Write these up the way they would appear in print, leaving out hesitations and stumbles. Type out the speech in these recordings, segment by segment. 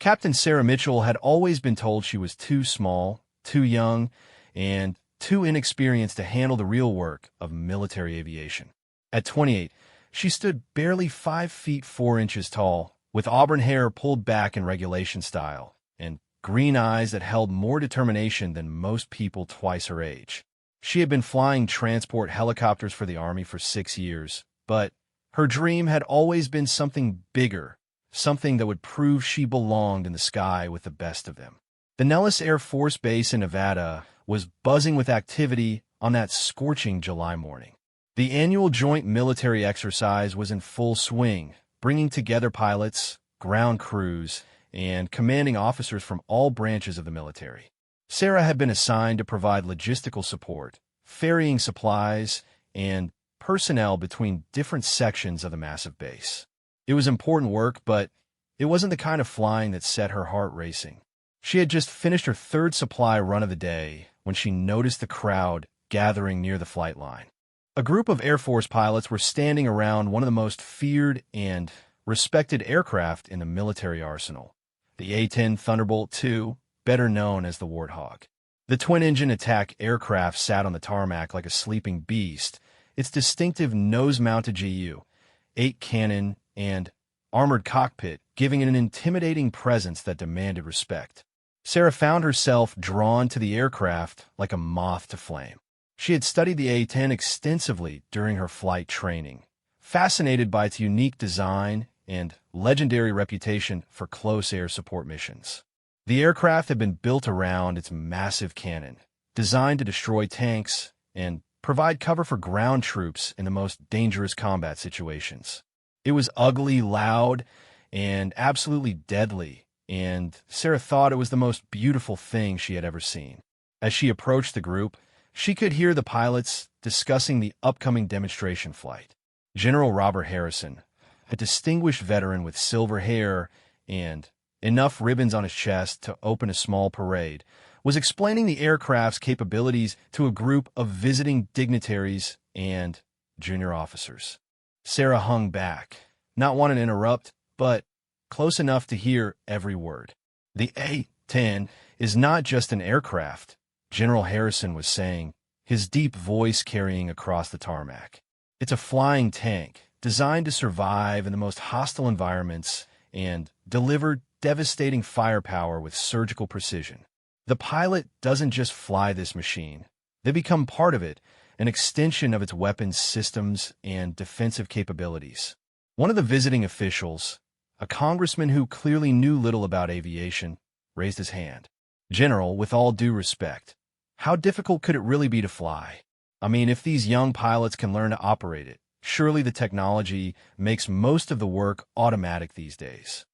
Captain Sarah Mitchell had always been told she was too small, too young, and too inexperienced to handle the real work of military aviation. At 28, she stood barely 5 feet 4 inches tall, with auburn hair pulled back in regulation style, and green eyes that held more determination than most people twice her age. She had been flying transport helicopters for the Army for 6 years, but her dream had always been something bigger, something that would prove she belonged in the sky with the best of them. The Nellis Air Force Base in Nevada was buzzing with activity on that scorching July morning. The annual joint military exercise was in full swing, bringing together pilots, ground crews, and commanding officers from all branches of the military. Sarah had been assigned to provide logistical support, ferrying supplies, and personnel between different sections of the massive base. It was important work, but it wasn't the kind of flying that set her heart racing. She had just finished her third supply run of the day when she noticed the crowd gathering near the flight line. A group of Air Force pilots were standing around one of the most feared and respected aircraft in the military arsenal, the A-10 Thunderbolt II, better known as the Warthog. The twin-engine attack aircraft sat on the tarmac like a sleeping beast, its distinctive nose-mounted GU, 8-cannon, and armored cockpit giving it an intimidating presence that demanded respect. Sarah found herself drawn to the aircraft like a moth to flame. She had studied the A-10 extensively during her flight training, fascinated by its unique design and legendary reputation for close air support missions. The aircraft had been built around its massive cannon, designed to destroy tanks and provide cover for ground troops in the most dangerous combat situations. It was ugly, loud, and absolutely deadly, and Sarah thought it was the most beautiful thing she had ever seen. As she approached the group, she could hear the pilots discussing the upcoming demonstration flight. General Robert Harrison, a distinguished veteran with silver hair and enough ribbons on his chest to open a small parade, was explaining the aircraft's capabilities to a group of visiting dignitaries and junior officers. Sarah hung back, not wanting to interrupt, but close enough to hear every word. The A-10 is not just an aircraft, General Harrison was saying, his deep voice carrying across the tarmac. It's a flying tank, designed to survive in the most hostile environments and deliver devastating firepower with surgical precision. The pilot doesn't just fly this machine. They become part of it, an extension of its weapons systems and defensive capabilities. One of the visiting officials, a congressman who clearly knew little about aviation, raised his hand. General, with all due respect, how difficult could it really be to fly? I mean, if these young pilots can learn to operate it, surely the technology makes most of the work automatic these days.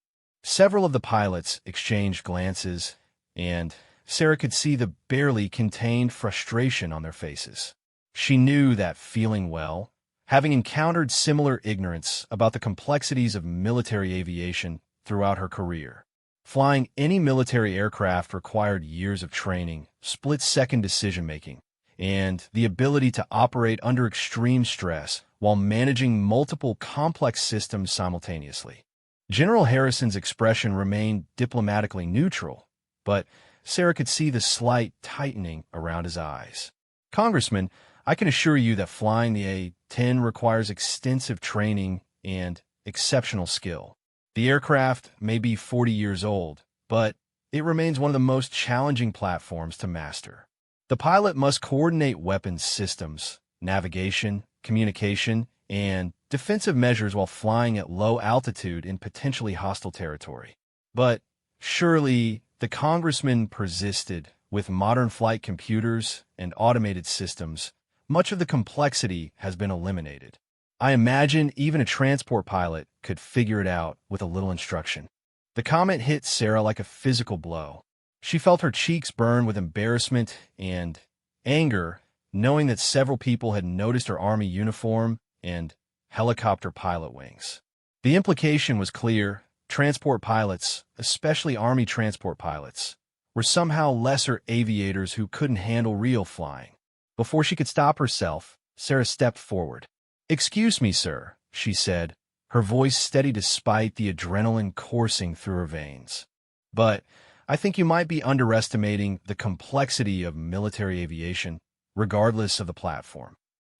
Several of the pilots exchanged glances, and Sarah could see the barely contained frustration on their faces. She knew that feeling well, having encountered similar ignorance about the complexities of military aviation throughout her career. Flying any military aircraft required years of training, split-second decision-making, and the ability to operate under extreme stress while managing multiple complex systems simultaneously. General Harrison's expression remained diplomatically neutral, but Sarah could see the slight tightening around his eyes. Congressman, I can assure you that flying the A-10 requires extensive training and exceptional skill. The aircraft may be 40 years old, but it remains one of the most challenging platforms to master. The pilot must coordinate weapons systems, navigation, communication, and defensive measures while flying at low altitude in potentially hostile territory. But surely the congressman persisted. With modern flight computers and automated systems, much of the complexity has been eliminated. I imagine even a transport pilot could figure it out with a little instruction. The comment hit Sarah like a physical blow. She felt her cheeks burn with embarrassment and anger, knowing that several people had noticed her Army uniform and helicopter pilot wings. The implication was clear. Transport pilots, especially Army transport pilots, were somehow lesser aviators who couldn't handle real flying. Before she could stop herself, Sarah stepped forward. "Excuse me, sir," she said, her voice steady despite the adrenaline coursing through her veins. But I think you might be underestimating the complexity of military aviation, regardless of the platform.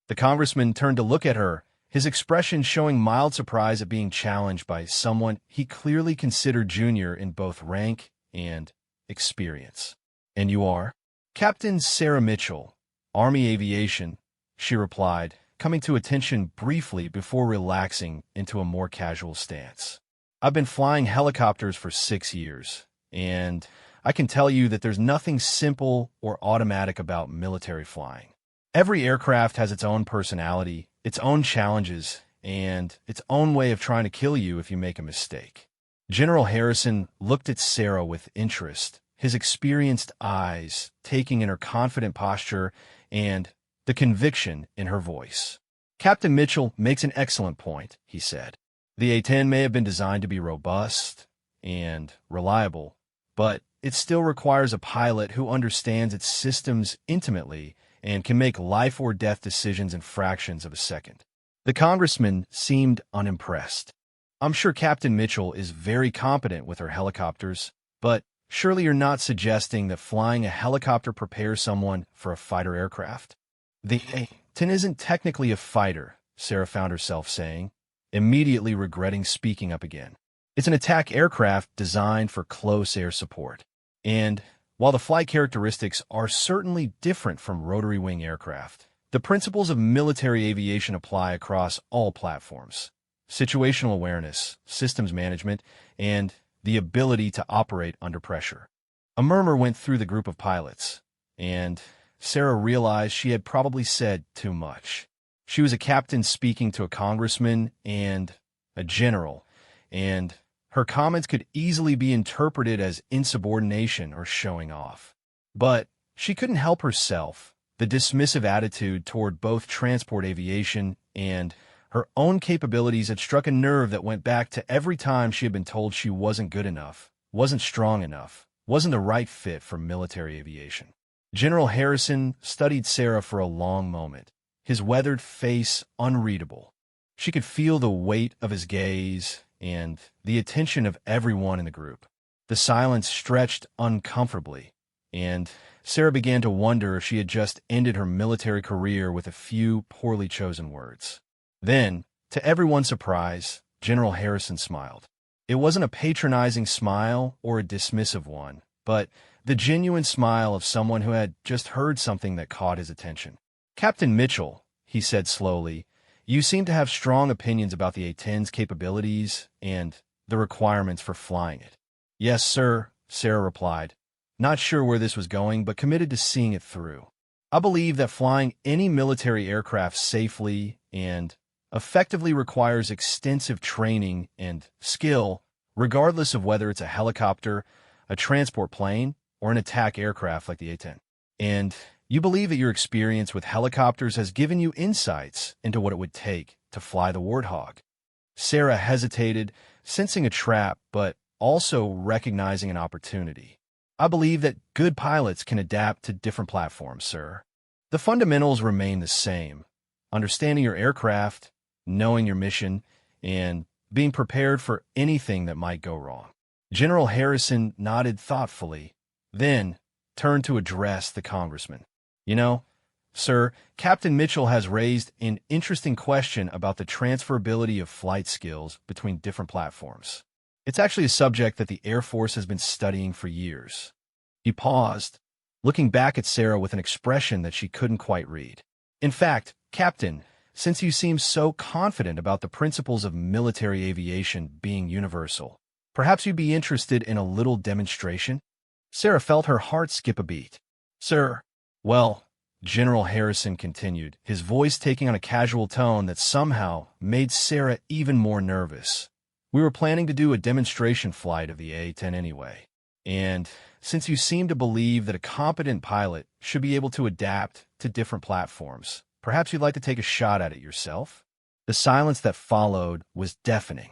The congressman turned to look at her, his expression showing mild surprise at being challenged by someone he clearly considered junior in both rank and experience. "And you are?" "Captain Sarah Mitchell, Army Aviation," she replied, coming to attention briefly before relaxing into a more casual stance. "I've been flying helicopters for 6 years, and I can tell you that there's nothing simple or automatic about military flying. Every aircraft has its own personality, its own challenges, and its own way of trying to kill you if you make a mistake." General Harrison looked at Sarah with interest, his experienced eyes taking in her confident posture and the conviction in her voice. "Captain Mitchell makes an excellent point," he said. "The A-10 may have been designed to be robust and reliable, but it still requires a pilot who understands its systems intimately and can make life-or-death decisions in fractions of a second." The congressman seemed unimpressed. "I'm sure Captain Mitchell is very competent with her helicopters, but surely you're not suggesting that flying a helicopter prepares someone for a fighter aircraft?" "The A-10 isn't technically a fighter," Sarah found herself saying, immediately regretting speaking up again. "It's an attack aircraft designed for close air support. And while the flight characteristics are certainly different from rotary wing aircraft, the principles of military aviation apply across all platforms. Situational awareness, systems management, and the ability to operate under pressure." A murmur went through the group of pilots, and Sarah realized she had probably said too much. She was a captain speaking to a congressman and a general, and her comments could easily be interpreted as insubordination or showing off. But she couldn't help herself. The dismissive attitude toward both transport aviation and her own capabilities had struck a nerve that went back to every time she had been told she wasn't good enough, wasn't strong enough, wasn't the right fit for military aviation. General Harrison studied Sarah for a long moment, his weathered face unreadable. She could feel the weight of his gaze and the attention of everyone in the group. The silence stretched uncomfortably, and Sarah began to wonder if she had just ended her military career with a few poorly chosen words. Then, to everyone's surprise, General Harrison smiled. It wasn't a patronizing smile or a dismissive one, but the genuine smile of someone who had just heard something that caught his attention. "Captain Mitchell," he said slowly, "you seem to have strong opinions about the A-10's capabilities and the requirements for flying it." "Yes, sir," Sarah replied, not sure where this was going, but committed to seeing it through. "I believe that flying any military aircraft safely and effectively requires extensive training and skill, regardless of whether it's a helicopter, a transport plane, or an attack aircraft like the A-10. And you believe that your experience with helicopters has given you insights into what it would take to fly the Warthog." Sarah hesitated, sensing a trap, but also recognizing an opportunity. "I believe that good pilots can adapt to different platforms, sir. The fundamentals remain the same: understanding your aircraft, knowing your mission, and being prepared for anything that might go wrong." General Harrison nodded thoughtfully, then turned to address the congressman. "You know, sir, Captain Mitchell has raised an interesting question about the transferability of flight skills between different platforms. It's actually a subject that the Air Force has been studying for years." He paused, looking back at Sarah with an expression that she couldn't quite read. "In fact, Captain, since you seem so confident about the principles of military aviation being universal, perhaps you'd be interested in a little demonstration?" Sarah felt her heart skip a beat. "Sir, well," General Harrison continued, his voice taking on a casual tone that somehow made Sarah even more nervous. "We were planning to do a demonstration flight of the A-10 anyway. And since you seem to believe that a competent pilot should be able to adapt to different platforms, perhaps you'd like to take a shot at it yourself?" The silence that followed was deafening.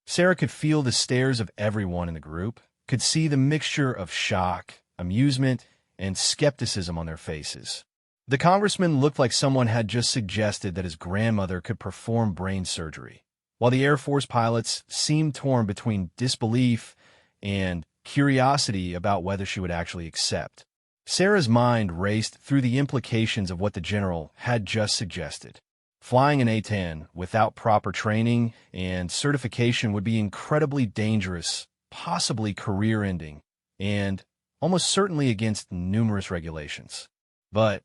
Sarah could feel the stares of everyone in the group, could see the mixture of shock, amusement, and skepticism on their faces. The congressman looked like someone had just suggested that his grandmother could perform brain surgery, while the Air Force pilots seemed torn between disbelief and curiosity about whether she would actually accept. Sarah's mind raced through the implications of what the general had just suggested. Flying an A-10 without proper training and certification would be incredibly dangerous, possibly career-ending, and almost certainly against numerous regulations. But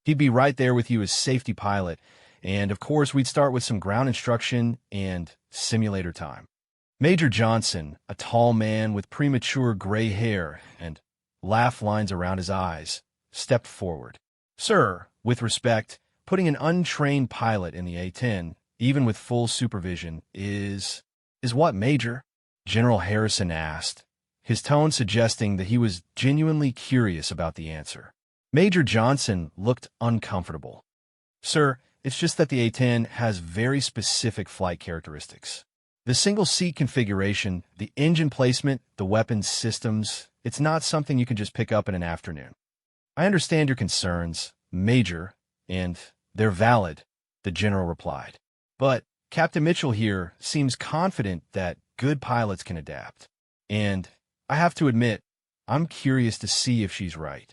he'd be right there with you as safety pilot, and of course we'd start with some ground instruction and simulator time. Major Johnson, a tall man with premature gray hair and laugh lines around his eyes, stepped forward. "Sir, with respect, putting an untrained pilot in the A-10, even with full supervision, is what, Major?" General Harrison asked, his tone suggesting that he was genuinely curious about the answer. Major Johnson looked uncomfortable. "Sir, it's just that the A-10 has very specific flight characteristics. The single-seat configuration, the engine placement, the weapons systems, it's not something you can just pick up in an afternoon." "I understand your concerns, Major, and they're valid," the general replied. "But Captain Mitchell here seems confident that good pilots can adapt. And I have to admit, I'm curious to see if she's right."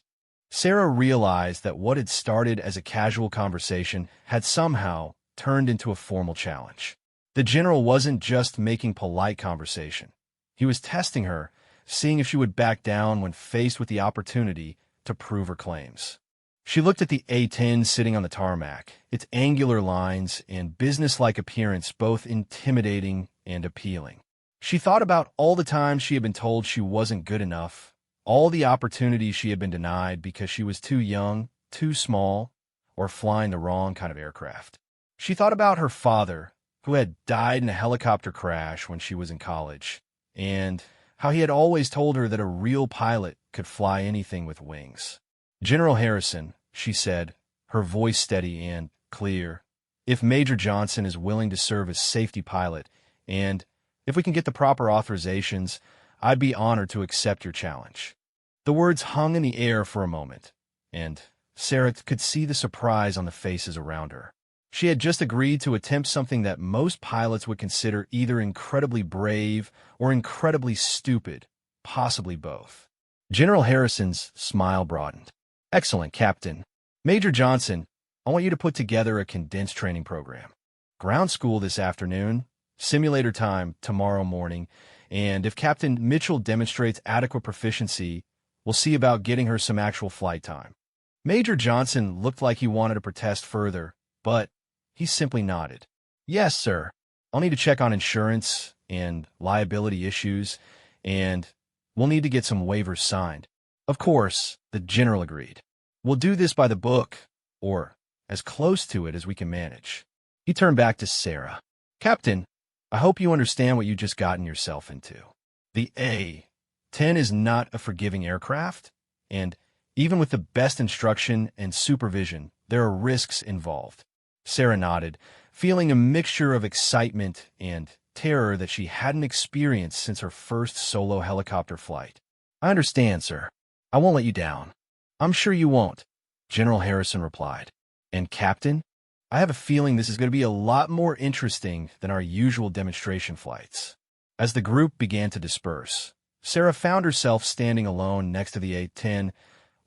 Sarah realized that what had started as a casual conversation had somehow turned into a formal challenge. The general wasn't just making polite conversation. He was testing her, seeing if she would back down when faced with the opportunity to prove her claims. She looked at the A-10 sitting on the tarmac, its angular lines and businesslike appearance both intimidating and appealing. She thought about all the times she had been told she wasn't good enough, all the opportunities she had been denied because she was too young, too small, or flying the wrong kind of aircraft. She thought about her father, who had died in a helicopter crash when she was in college, and how he had always told her that a real pilot could fly anything with wings. "General Harrison," she said, her voice steady and clear, "if Major Johnson is willing to serve as safety pilot, and if we can get the proper authorizations, I'd be honored to accept your challenge." The words hung in the air for a moment, and Sarah could see the surprise on the faces around her. She had just agreed to attempt something that most pilots would consider either incredibly brave or incredibly stupid, possibly both. General Harrison's smile broadened. "Excellent, Captain. Major Johnson, I want you to put together a condensed training program. Ground school this afternoon, simulator time tomorrow morning, and if Captain Mitchell demonstrates adequate proficiency, we'll see about getting her some actual flight time." Major Johnson looked like he wanted to protest further, but he simply nodded. "Yes, sir. I'll need to check on insurance and liability issues, and we'll need to get some waivers signed." "Of course," the general agreed. "We'll do this by the book, or as close to it as we can manage." He turned back to Sarah. "Captain, I hope you understand what you just gotten yourself into. The A-10 is not a forgiving aircraft, and even with the best instruction and supervision, there are risks involved." Sarah nodded, feeling a mixture of excitement and terror that she hadn't experienced since her first solo helicopter flight. "I understand, sir. I won't let you down." "I'm sure you won't," General Harrison replied. "And Captain, I have a feeling this is going to be a lot more interesting than our usual demonstration flights." As the group began to disperse, Sarah found herself standing alone next to the A-10,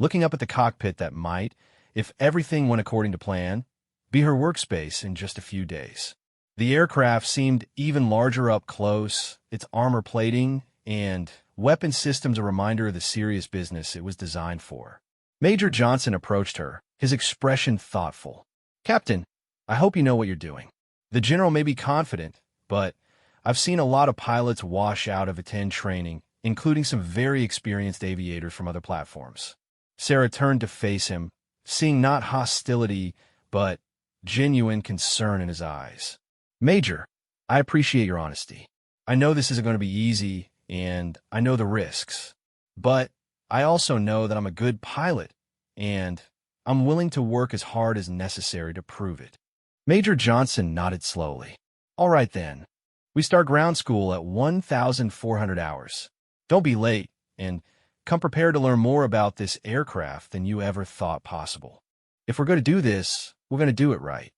looking up at the cockpit that might, if everything went according to plan, be her workspace in just a few days. The aircraft seemed even larger up close, its armor plating and weapon systems a reminder of the serious business it was designed for. Major Johnson approached her, his expression thoughtful. "Captain, I hope you know what you're doing." The general may be confident, but I've seen a lot of pilots wash out of A-10 training, including some very experienced aviators from other platforms. Sarah turned to face him, seeing not hostility, but genuine concern in his eyes. "Major, I appreciate your honesty. I know this isn't going to be easy, and I know the risks. But I also know that I'm a good pilot, and I'm willing to work as hard as necessary to prove it." Major Johnson nodded slowly. "All right, then. We start ground school at 1,400 hours. Don't be late, and come prepared to learn more about this aircraft than you ever thought possible. If we're going to do this, we're going to do it right."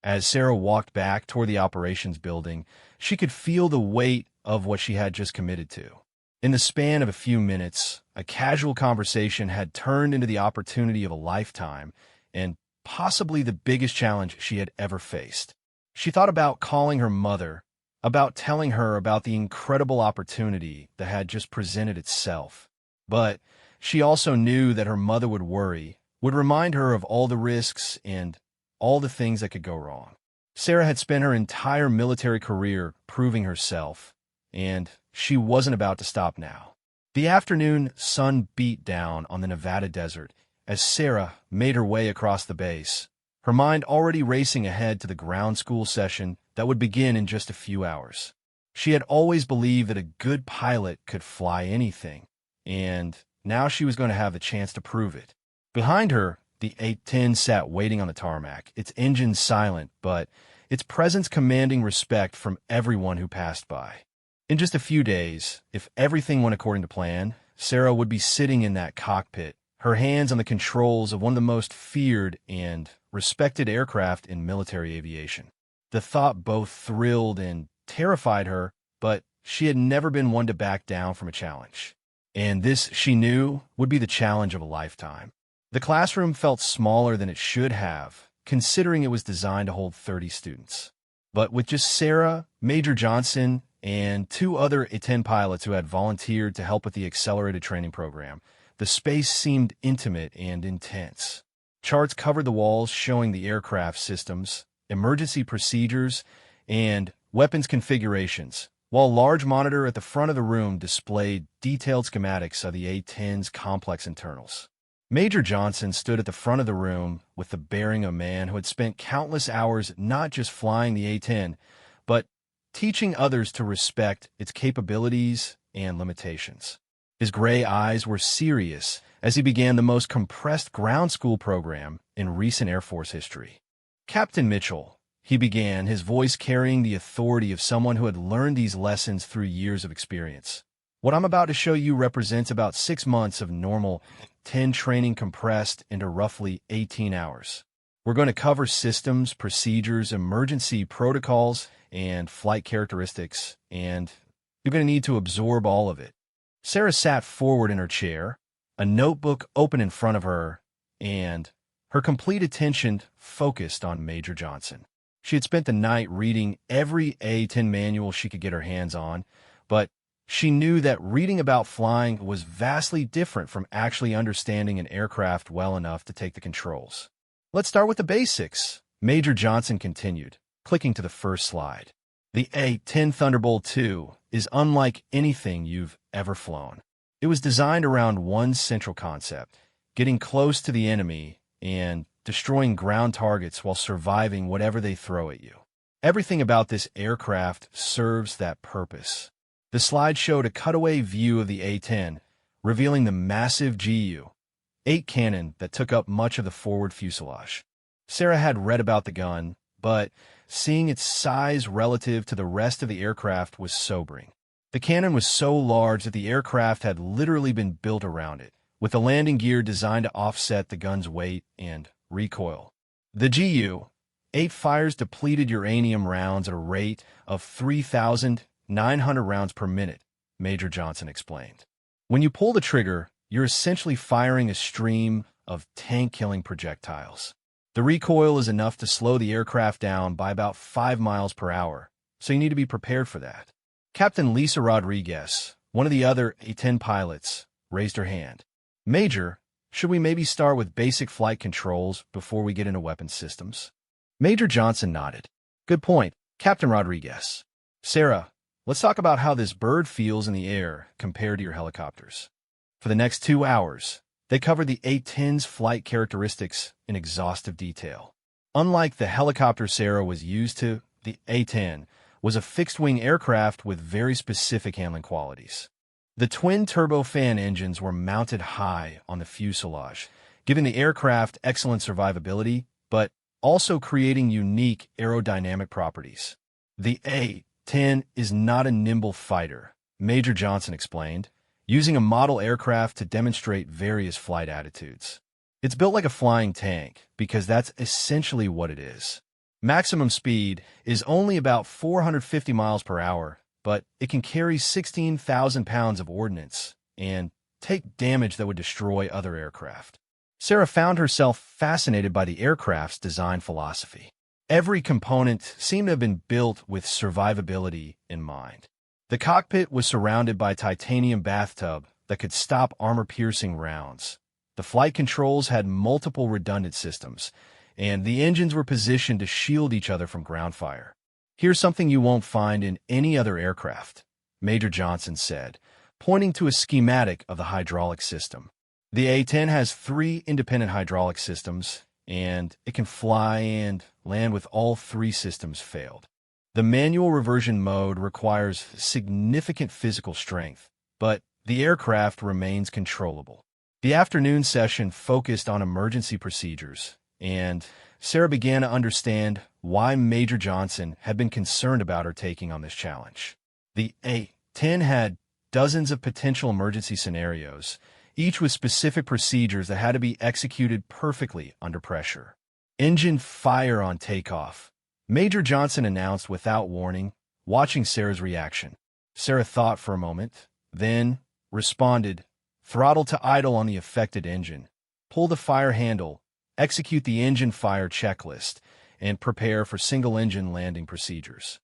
As Sarah walked back toward the operations building, she could feel the weight of what she had just committed to. In the span of a few minutes, a casual conversation had turned into the opportunity of a lifetime and possibly the biggest challenge she had ever faced. She thought about calling her mother, about telling her about the incredible opportunity that had just presented itself. But she also knew that her mother would worry, would remind her of all the risks and all the things that could go wrong. Sarah had spent her entire military career proving herself, and she wasn't about to stop now. The afternoon sun beat down on the Nevada desert as Sarah made her way across the base, her mind already racing ahead to the ground school session that would begin in just a few hours. She had always believed that a good pilot could fly anything, and now she was going to have the chance to prove it. Behind her, the A-10 sat waiting on the tarmac, its engine silent, but its presence commanding respect from everyone who passed by. In just a few days, if everything went according to plan, Sarah would be sitting in that cockpit, her hands on the controls of one of the most feared and respected aircraft in military aviation. The thought both thrilled and terrified her, but she had never been one to back down from a challenge. And this, she knew, would be the challenge of a lifetime. The classroom felt smaller than it should have, considering it was designed to hold 30 students. But with just Sarah, Major Johnson, and two other A-10 pilots who had volunteered to help with the accelerated training program, the space seemed intimate and intense. Charts covered the walls showing the aircraft systems, emergency procedures, and weapons configurations, while a large monitor at the front of the room displayed detailed schematics of the A-10's complex internals. Major Johnson stood at the front of the room with the bearing of a man who had spent countless hours not just flying the A-10, but teaching others to respect its capabilities and limitations. His gray eyes were serious as he began the most compressed ground school program in recent Air Force history. Captain Mitchell, he began, his voice carrying the authority of someone who had learned these lessons through years of experience. What I'm about to show you represents about 6 months of normal 10 training compressed into roughly 18 hours. We're going to cover systems, procedures, emergency protocols, and flight characteristics, and you're going to need to absorb all of it. Sarah sat forward in her chair, a notebook open in front of her, and her complete attention focused on Major Johnson. She had spent the night reading every A-10 manual she could get her hands on, but she knew that reading about flying was vastly different from actually understanding an aircraft well enough to take the controls. Let's start with the basics, Major Johnson continued, clicking to the first slide. The A-10 Thunderbolt II is unlike anything you've ever flown. It was designed around one central concept, getting close to the enemy and destroying ground targets while surviving whatever they throw at you. Everything about this aircraft serves that purpose. The slide showed a cutaway view of the A-10, revealing the massive Gu-8 cannon that took up much of the forward fuselage. Sarah had read about the gun, but seeing its size relative to the rest of the aircraft was sobering. The cannon was so large that the aircraft had literally been built around it, with the landing gear designed to offset the gun's weight and recoil. The Gu-8 fires depleted uranium rounds at a rate of 3,900 rounds per minute, Major Johnson explained. When you pull the trigger, you're essentially firing a stream of tank-killing projectiles. The recoil is enough to slow the aircraft down by about 5 miles per hour, so you need to be prepared for that. Captain Lisa Rodriguez, one of the other A-10 pilots, raised her hand. Major, should we maybe start with basic flight controls before we get into weapons systems? Major Johnson nodded. Good point, Captain Rodriguez. Sarah, let's talk about how this bird feels in the air compared to your helicopters. For the next 2 hours, they covered the A-10's flight characteristics in exhaustive detail. Unlike the helicopter Sarah was used to, the A-10 was a fixed-wing aircraft with very specific handling qualities. The twin turbofan engines were mounted high on the fuselage, giving the aircraft excellent survivability, but also creating unique aerodynamic properties. The A-10 is not a nimble fighter, Major Johnson explained, using a model aircraft to demonstrate various flight attitudes. It's built like a flying tank because that's essentially what it is. Maximum speed is only about 450 miles per hour, but it can carry 16,000 pounds of ordnance and take damage that would destroy other aircraft. Sarah found herself fascinated by the aircraft's design philosophy. Every component seemed to have been built with survivability in mind. The cockpit was surrounded by a titanium bathtub that could stop armor-piercing rounds. The flight controls had multiple redundant systems, and the engines were positioned to shield each other from ground fire. "Here's something you won't find in any other aircraft," Major Johnson said, pointing to a schematic of the hydraulic system. "The A-10 has 3 independent hydraulic systems, and it can fly and land with all 3 systems failed. The manual reversion mode requires significant physical strength, but the aircraft remains controllable." The afternoon session focused on emergency procedures, and Sarah began to understand why Major Johnson had been concerned about her taking on this challenge. The A-10 had dozens of potential emergency scenarios, each with specific procedures that had to be executed perfectly under pressure. "Engine fire on takeoff," Major Johnson announced without warning, watching Sarah's reaction. Sarah thought for a moment, then responded, "Throttle to idle on the affected engine. Pull the fire handle, execute the engine fire checklist, and prepare for single-engine landing procedures."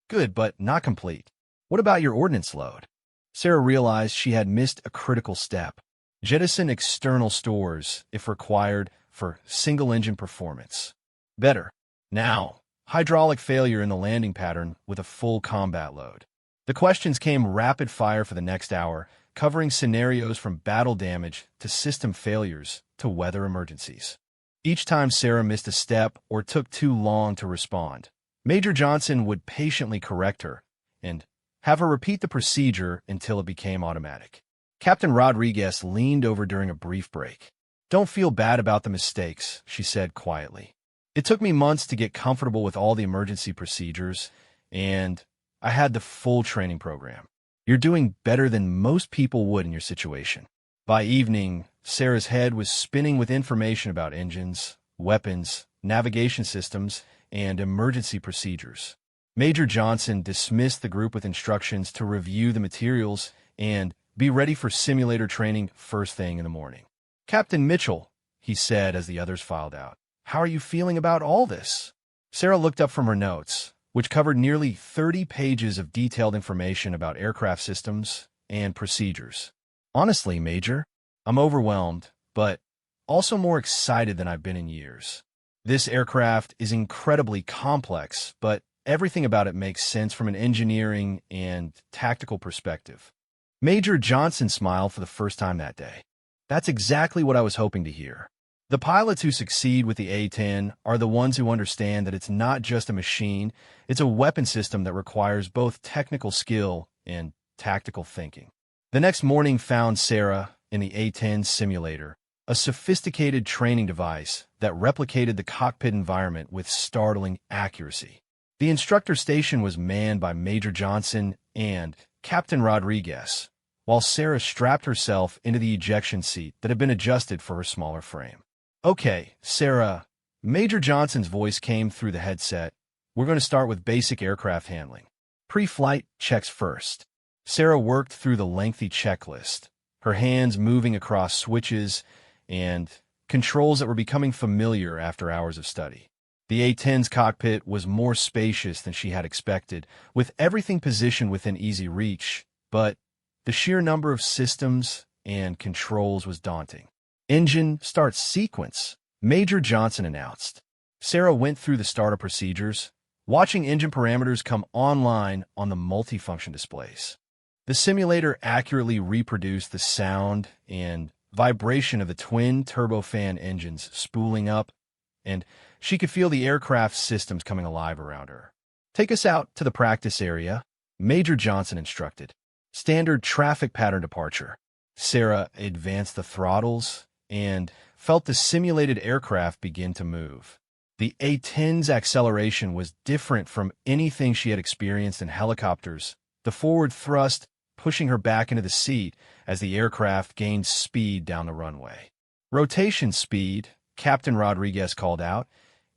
"Good, but not complete. What about your ordnance load?" Sarah realized she had missed a critical step. Jettison external stores, if required, for single-engine performance. "Better. Now, hydraulic failure in the landing pattern with a full combat load." The questions came rapid fire for the next hour, covering scenarios from battle damage to system failures to weather emergencies. Each time Sarah missed a step or took too long to respond, Major Johnson would patiently correct her and have her repeat the procedure until it became automatic. Captain Rodriguez leaned over during a brief break. "Don't feel bad about the mistakes," she said quietly. "It took me months to get comfortable with all the emergency procedures, and I had the full training program. You're doing better than most people would in your situation." By evening, Sarah's head was spinning with information about engines, weapons, navigation systems, and emergency procedures. Major Johnson dismissed the group with instructions to review the materials and be ready for simulator training first thing in the morning. "Captain Mitchell," he said as the others filed out, "how are you feeling about all this?" Sarah looked up from her notes, which covered nearly 30 pages of detailed information about aircraft systems and procedures. "Honestly, Major, I'm overwhelmed, but also more excited than I've been in years. This aircraft is incredibly complex, but everything about it makes sense from an engineering and tactical perspective." Major Johnson smiled for the first time that day. "That's exactly what I was hoping to hear. The pilots who succeed with the A-10 are the ones who understand that it's not just a machine, it's a weapon system that requires both technical skill and tactical thinking." The next morning found Sarah in the A-10 simulator, a sophisticated training device that replicated the cockpit environment with startling accuracy. The instructor station was manned by Major Johnson and Captain Rodriguez, while Sarah strapped herself into the ejection seat that had been adjusted for her smaller frame. "Okay, Sarah," Major Johnson's voice came through the headset. "We're going to start with basic aircraft handling. Pre-flight checks first." Sarah worked through the lengthy checklist, her hands moving across switches and controls that were becoming familiar after hours of study. The A-10's cockpit was more spacious than she had expected, with everything positioned within easy reach, but the sheer number of systems and controls was daunting. "Engine start sequence," Major Johnson announced. Sarah went through the startup procedures, watching engine parameters come online on the multifunction displays. The simulator accurately reproduced the sound and vibration of the twin turbofan engines spooling up, and she could feel the aircraft's systems coming alive around her. "Take us out to the practice area," Major Johnson instructed. "Standard traffic pattern departure." Sarah advanced the throttles and felt the simulated aircraft begin to move. The A-10's acceleration was different from anything she had experienced in helicopters, the forward thrust pushing her back into the seat as the aircraft gained speed down the runway. "Rotation speed," Captain Rodriguez called out,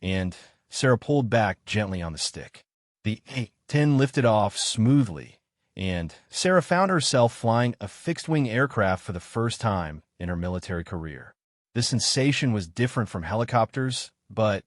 and Sarah pulled back gently on the stick. The A-10 lifted off smoothly, and Sarah found herself flying a fixed-wing aircraft for the first time in her military career. The sensation was different from helicopters, but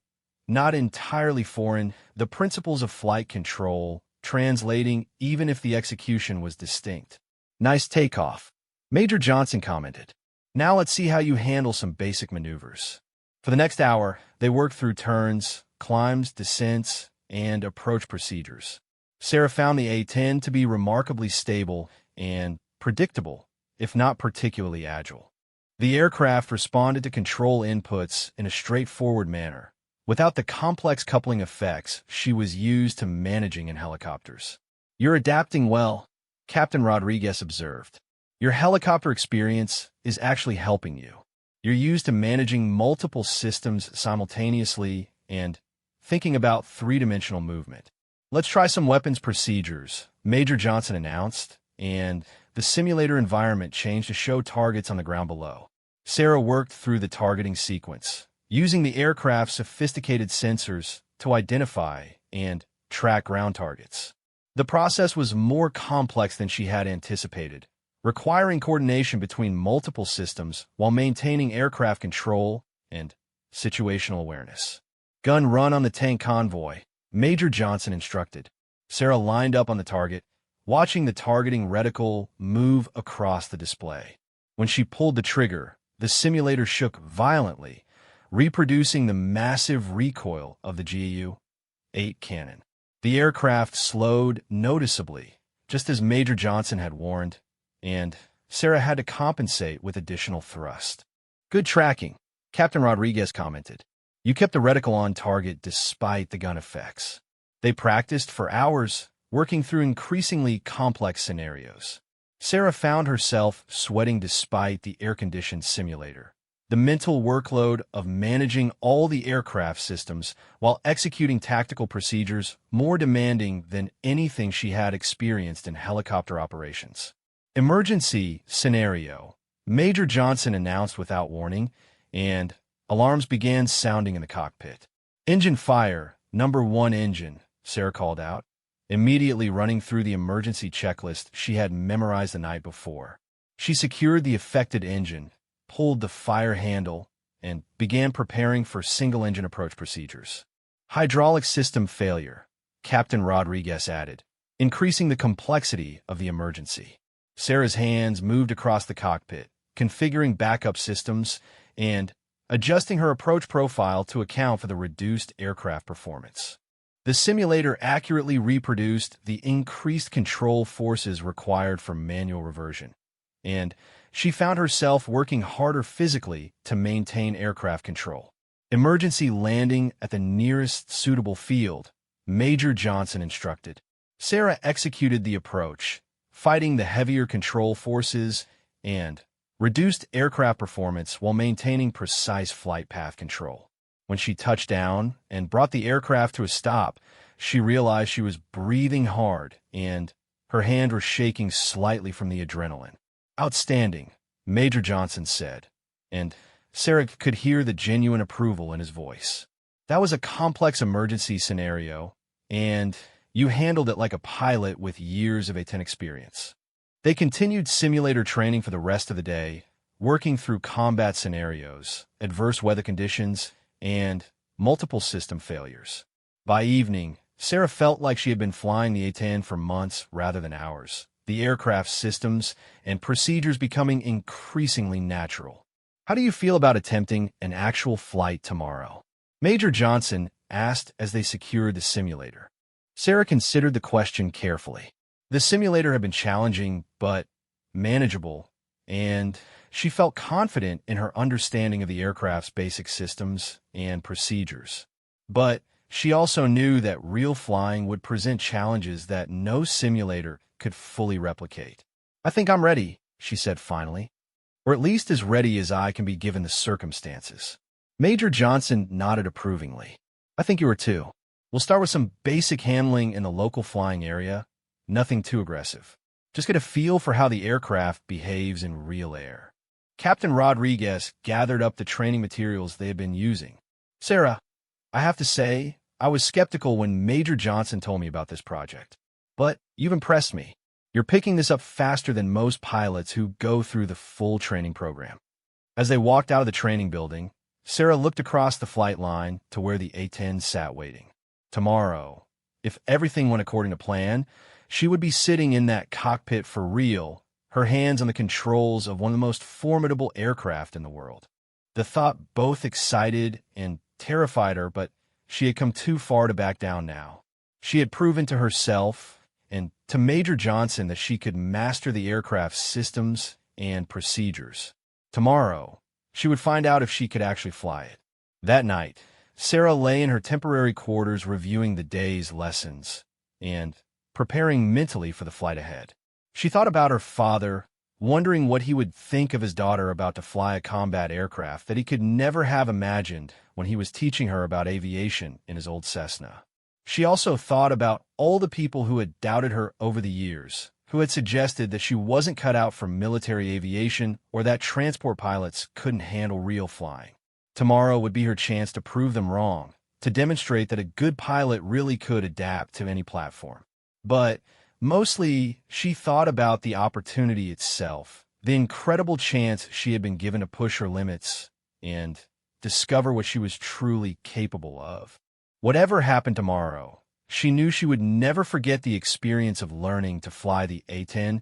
not entirely foreign. The principles of flight control, translating even if the execution was distinct. "Nice takeoff," Major Johnson commented. "Now let's see how you handle some basic maneuvers." For the next hour, they worked through turns, climbs, descents, and approach procedures. Sarah found the A-10 to be remarkably stable and predictable, if not particularly agile. The aircraft responded to control inputs in a straightforward manner, without the complex coupling effects she was used to managing in helicopters. "You're adapting well," Captain Rodriguez observed. "Your helicopter experience is actually helping you. You're used to managing multiple systems simultaneously and thinking about three-dimensional movement." "Let's try some weapons procedures," Major Johnson announced, and the simulator environment changed to show targets on the ground below. Sarah worked through the targeting sequence, using the aircraft's sophisticated sensors to identify and track ground targets. The process was more complex than she had anticipated, requiring coordination between multiple systems while maintaining aircraft control and situational awareness. "Gun run on the tank convoy," Major Johnson instructed. Sarah lined up on the target, watching the targeting reticle move across the display. When she pulled the trigger, the simulator shook violently, reproducing the massive recoil of the A-10 cannon. The aircraft slowed noticeably, just as Major Johnson had warned, and Sarah had to compensate with additional thrust. "Good tracking," Captain Rodriguez commented. "You kept the reticle on target despite the gun effects." They practiced for hours, working through increasingly complex scenarios. Sarah found herself sweating despite the air-conditioned simulator. The mental workload of managing all the aircraft systems while executing tactical procedures more demanding than anything she had experienced in helicopter operations. "Emergency scenario," Major Johnson announced without warning, and alarms began sounding in the cockpit. "Engine fire, number 1 engine," Sarah called out, immediately running through the emergency checklist she had memorized the night before. She secured the affected engine, pulled the fire handle, and began preparing for single-engine approach procedures. "Hydraulic system failure," Captain Rodriguez added, increasing the complexity of the emergency. Sarah's hands moved across the cockpit, configuring backup systems and adjusting her approach profile to account for the reduced aircraft performance. The simulator accurately reproduced the increased control forces required for manual reversion, and she found herself working harder physically to maintain aircraft control. "Emergency landing at the nearest suitable field," Major Johnson instructed. Sarah executed the approach, fighting the heavier control forces and reduced aircraft performance while maintaining precise flight path control. When she touched down and brought the aircraft to a stop, she realized she was breathing hard and her hand was shaking slightly from the adrenaline. "Outstanding," Major Johnson said, and Sarah could hear the genuine approval in his voice. "That was a complex emergency scenario, and you handled it like a pilot with years of A-10 experience." They continued simulator training for the rest of the day, working through combat scenarios, adverse weather conditions, and multiple system failures. By evening, Sarah felt like she had been flying the A-10 for months rather than hours, the aircraft systems and procedures becoming increasingly natural. "How do you feel about attempting an actual flight tomorrow?" Major Johnson asked as they secured the simulator. Sarah considered the question carefully. The simulator had been challenging but manageable, and she felt confident in her understanding of the aircraft's basic systems and procedures. But she also knew that real flying would present challenges that no simulator could fully replicate. "I think I'm ready," she said finally, "or at least as ready as I can be given the circumstances." Major Johnson nodded approvingly. "I think you are too. We'll start with some basic handling in the local flying area, nothing too aggressive. Just get a feel for how the aircraft behaves in real air." Captain Rodriguez gathered up the training materials they had been using. "Sarah, I have to say, I was skeptical when Major Johnson told me about this project. But you've impressed me. You're picking this up faster than most pilots who go through the full training program." As they walked out of the training building, Sarah looked across the flight line to where the A-10 sat waiting. Tomorrow, if everything went according to plan, she would be sitting in that cockpit for real, her hands on the controls of one of the most formidable aircraft in the world. The thought both excited and terrified her, but she had come too far to back down now. She had proven to herself and to Major Johnson that she could master the aircraft's systems and procedures. Tomorrow, she would find out if she could actually fly it. That night, Sarah lay in her temporary quarters reviewing the day's lessons and preparing mentally for the flight ahead. She thought about her father, wondering what he would think of his daughter about to fly a combat aircraft that he could never have imagined when he was teaching her about aviation in his old Cessna. She also thought about all the people who had doubted her over the years, who had suggested that she wasn't cut out for military aviation or that transport pilots couldn't handle real flying. Tomorrow would be her chance to prove them wrong, to demonstrate that a good pilot really could adapt to any platform. But mostly, she thought about the opportunity itself, the incredible chance she had been given to push her limits and discover what she was truly capable of. Whatever happened tomorrow, she knew she would never forget the experience of learning to fly the A-10,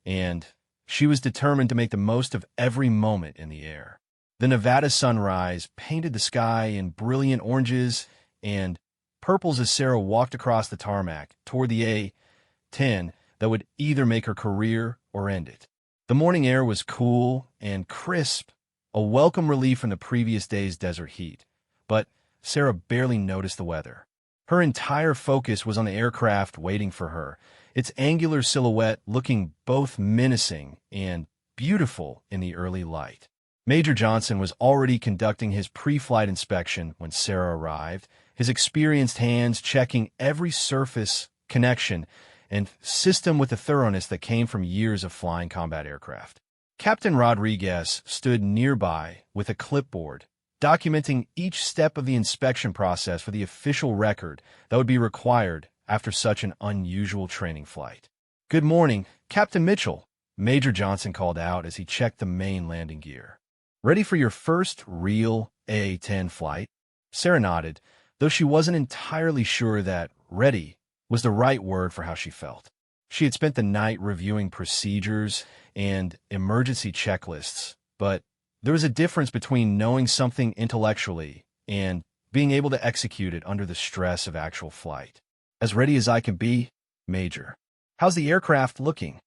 and she was determined to make the most of every moment in the air. The Nevada sunrise painted the sky in brilliant oranges and purples as Sarah walked across the tarmac toward the A-10 that would either make her career or end it. The morning air was cool and crisp, a welcome relief from the previous day's desert heat, but Sarah barely noticed the weather. Her entire focus was on the aircraft waiting for her, its angular silhouette looking both menacing and beautiful in the early light. Major Johnson was already conducting his pre-flight inspection when Sarah arrived, his experienced hands checking every surface, connection, and system with the thoroughness that came from years of flying combat aircraft. Captain Rodriguez stood nearby with a clipboard, documenting each step of the inspection process for the official record that would be required after such an unusual training flight. "Good morning, Captain Mitchell," Major Johnson called out as he checked the main landing gear. "Ready for your first real A-10 flight?" Sarah nodded, though she wasn't entirely sure that ready was the right word for how she felt. She had spent the night reviewing procedures and emergency checklists, but there was a difference between knowing something intellectually and being able to execute it under the stress of actual flight. "As ready as I can be, Major." "How's the aircraft looking?"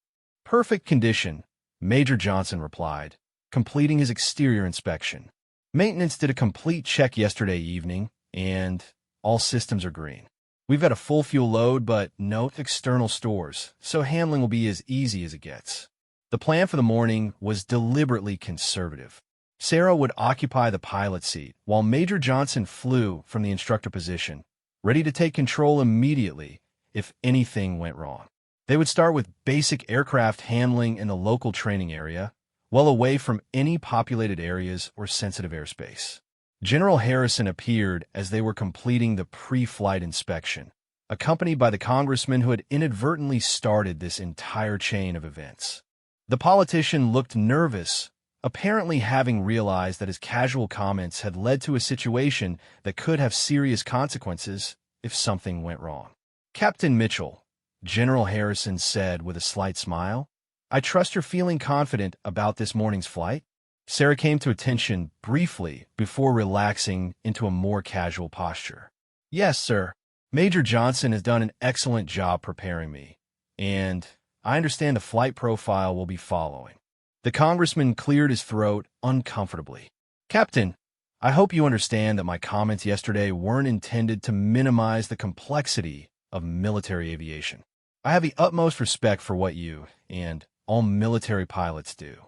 "Perfect condition," Major Johnson replied, completing his exterior inspection. "Maintenance did a complete check yesterday evening, and all systems are green. We've got a full fuel load, but no external stores, so handling will be as easy as it gets." The plan for the morning was deliberately conservative. Sarah would occupy the pilot seat, while Major Johnson flew from the instructor position, ready to take control immediately if anything went wrong. They would start with basic aircraft handling in the local training area, well away from any populated areas or sensitive airspace. General Harrison appeared as they were completing the pre-flight inspection, accompanied by the congressman who had inadvertently started this entire chain of events. The politician looked nervous, apparently having realized that his casual comments had led to a situation that could have serious consequences if something went wrong. "Captain Mitchell," General Harrison said with a slight smile, "I trust you're feeling confident about this morning's flight?" Sarah came to attention briefly before relaxing into a more casual posture. "Yes, sir. Major Johnson has done an excellent job preparing me, and I understand the flight profile will be following." The congressman cleared his throat uncomfortably. "Captain, I hope you understand that my comments yesterday weren't intended to minimize the complexity of military aviation. I have the utmost respect for what you and all military pilots do."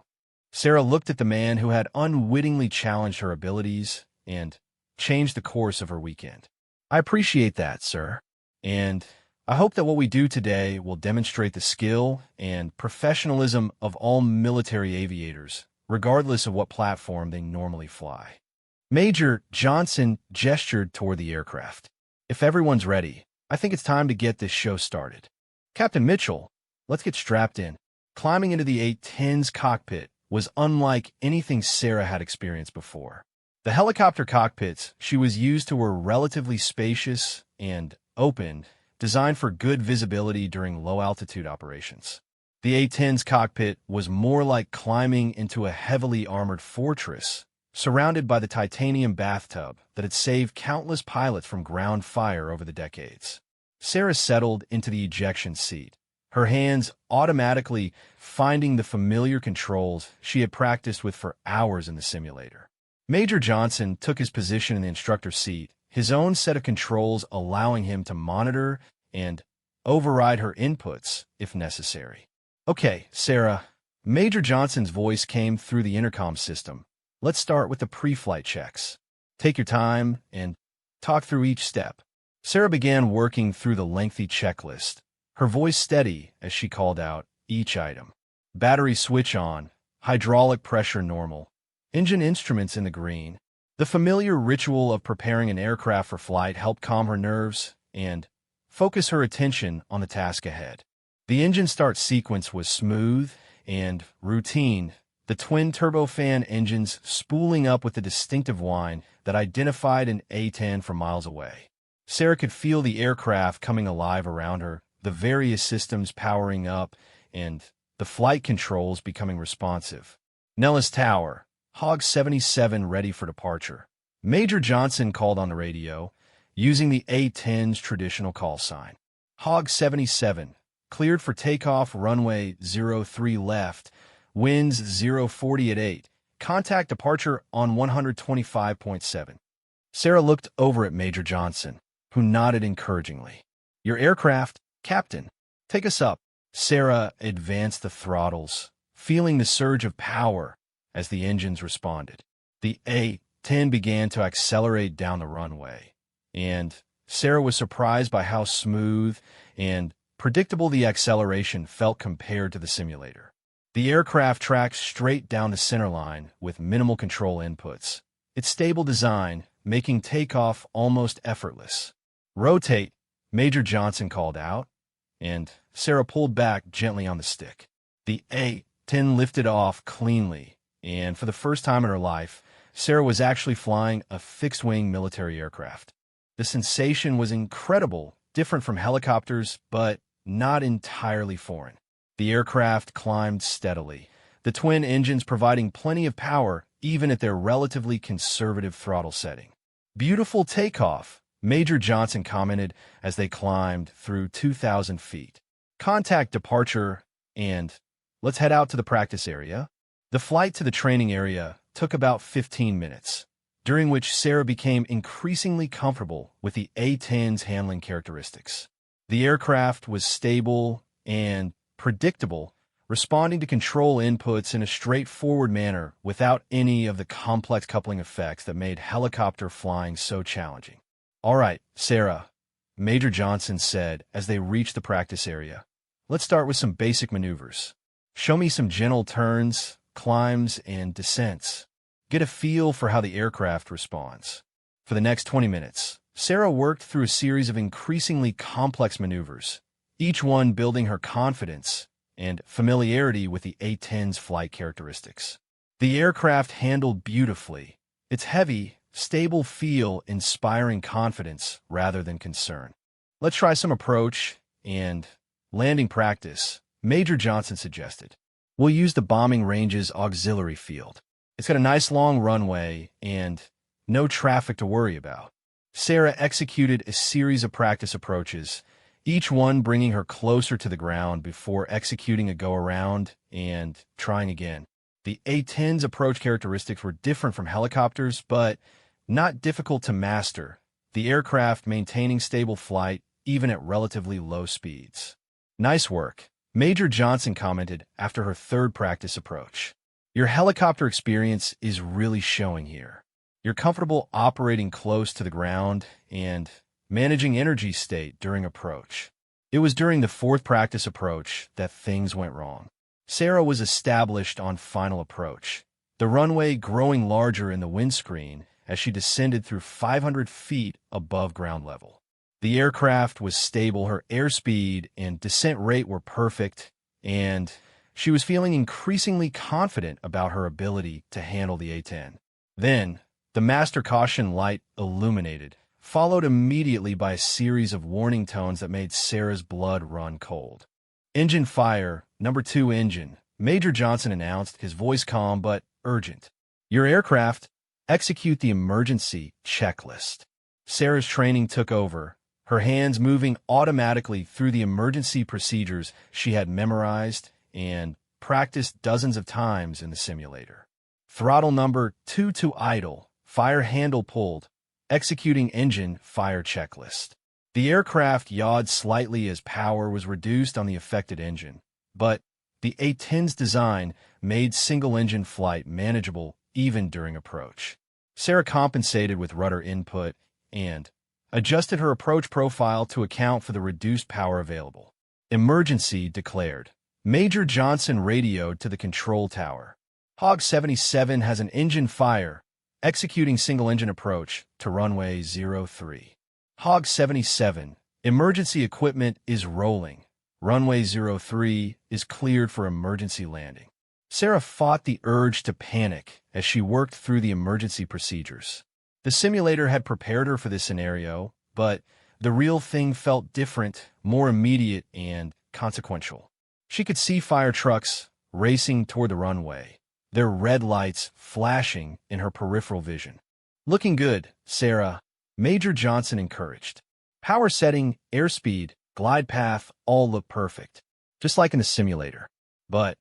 Sarah looked at the man who had unwittingly challenged her abilities and changed the course of her weekend. "I appreciate that, sir, and I hope that what we do today will demonstrate the skill and professionalism of all military aviators, regardless of what platform they normally fly." Major Johnson gestured toward the aircraft. "If everyone's ready, I think it's time to get this show started." "Captain Mitchell," let's get strapped in. Climbing into the A-10's cockpit was unlike anything Sarah had experienced before. The helicopter cockpits she was used to were relatively spacious and open, designed for good visibility during low-altitude operations. The A-10's cockpit was more like climbing into a heavily armored fortress, surrounded by the titanium bathtub that had saved countless pilots from ground fire over the decades. Sarah settled into the ejection seat, her hands automatically finding the familiar controls she had practiced with for hours in the simulator. Major Johnson took his position in the instructor's seat, his own set of controls allowing him to monitor and override her inputs if necessary. "Okay, Sarah," Major Johnson's voice came through the intercom system. "Let's start with the pre-flight checks. Take your time and talk through each step." Sarah began working through the lengthy checklist, her voice steady as she called out each item. Battery switch on, hydraulic pressure normal, engine instruments in the green. The familiar ritual of preparing an aircraft for flight helped calm her nerves and focus her attention on the task ahead. The engine start sequence was smooth and routine, the twin turbofan engines spooling up with the distinctive whine that identified an A-10 from miles away. Sarah could feel the aircraft coming alive around her, the various systems powering up, and the flight controls becoming responsive. "Nellis Tower, Hog 77 ready for departure." Major Johnson called on the radio, using the A-10's traditional call sign. "Hog 77, cleared for takeoff, runway 03 left, winds 040 at 8, contact departure on 125.7. Sarah looked over at Major Johnson, who nodded encouragingly. "Your aircraft, Captain. Take us up." Sarah advanced the throttles, feeling the surge of power as the engines responded. The A-10 began to accelerate down the runway, and Sarah was surprised by how smooth and predictable the acceleration felt compared to the simulator. The aircraft tracked straight down the center line with minimal control inputs, its stable design making takeoff almost effortless. "Rotate," Major Johnson called out, and Sarah pulled back gently on the stick. The A-10 lifted off cleanly, and for the first time in her life, Sarah was actually flying a fixed-wing military aircraft. The sensation was incredible, different from helicopters, but not entirely foreign. The aircraft climbed steadily, the twin engines providing plenty of power even at their relatively conservative throttle setting. "Beautiful takeoff," Major Johnson commented as they climbed through 2,000 feet. "Contact departure, and let's head out to the practice area." The flight to the training area took about 15 minutes, during which Sarah became increasingly comfortable with the A-10's handling characteristics. The aircraft was stable and predictable, responding to control inputs in a straightforward manner without any of the complex coupling effects that made helicopter flying so challenging. "All right, Sarah," Major Johnson said as they reached the practice area. "Let's start with some basic maneuvers. Show me some gentle turns, climbs, and descents. Get a feel for how the aircraft responds." For the next 20 minutes, Sarah worked through a series of increasingly complex maneuvers, each one building her confidence and familiarity with the A-10's flight characteristics. The aircraft handled beautifully, its heavy, stable feel inspiring confidence rather than concern. "Let's try some approach and landing practice," Major Johnson suggested. "We'll use the bombing range's auxiliary field. It's got a nice long runway and no traffic to worry about." Sarah executed a series of practice approaches, each one bringing her closer to the ground before executing a go-around and trying again. The A-10's approach characteristics were different from helicopters, but not difficult to master, the aircraft maintaining stable flight even at relatively low speeds. "Nice work," Major Johnson commented after her third practice approach. "Your helicopter experience is really showing here. You're comfortable operating close to the ground and managing energy state during approach." It was during the fourth practice approach that things went wrong. Sarah was established on final approach, the runway growing larger in the windscreen as she descended through 500 feet above ground level. The aircraft was stable, her airspeed and descent rate were perfect, and she was feeling increasingly confident about her ability to handle the A-10. Then, the master caution light illuminated, followed immediately by a series of warning tones that made Sarah's blood run cold. "Engine fire, number 2 engine," Major Johnson announced, his voice calm but urgent. "Your aircraft, execute the emergency checklist." Sarah's training took over, her hands moving automatically through the emergency procedures she had memorized and practiced dozens of times in the simulator. Throttle number 2 to idle, fire handle pulled, executing engine fire checklist. The aircraft yawed slightly as power was reduced on the affected engine, but the A-10's design made single-engine flight manageable even during approach. Sarah compensated with rudder input and adjusted her approach profile to account for the reduced power available. "Emergency declared." Major Johnson radioed to the control tower. "Hog 77 has an engine fire, executing single-engine approach to runway 03. Hog 77, emergency equipment is rolling. Runway 03 is cleared for emergency landing." Sarah fought the urge to panic as she worked through the emergency procedures. The simulator had prepared her for this scenario, but the real thing felt different, more immediate and consequential. She could see fire trucks racing toward the runway, their red lights flashing in her peripheral vision. "Looking good, Sarah," Major Johnson encouraged. "Power setting, airspeed, glide path all look perfect, just like in the simulator." But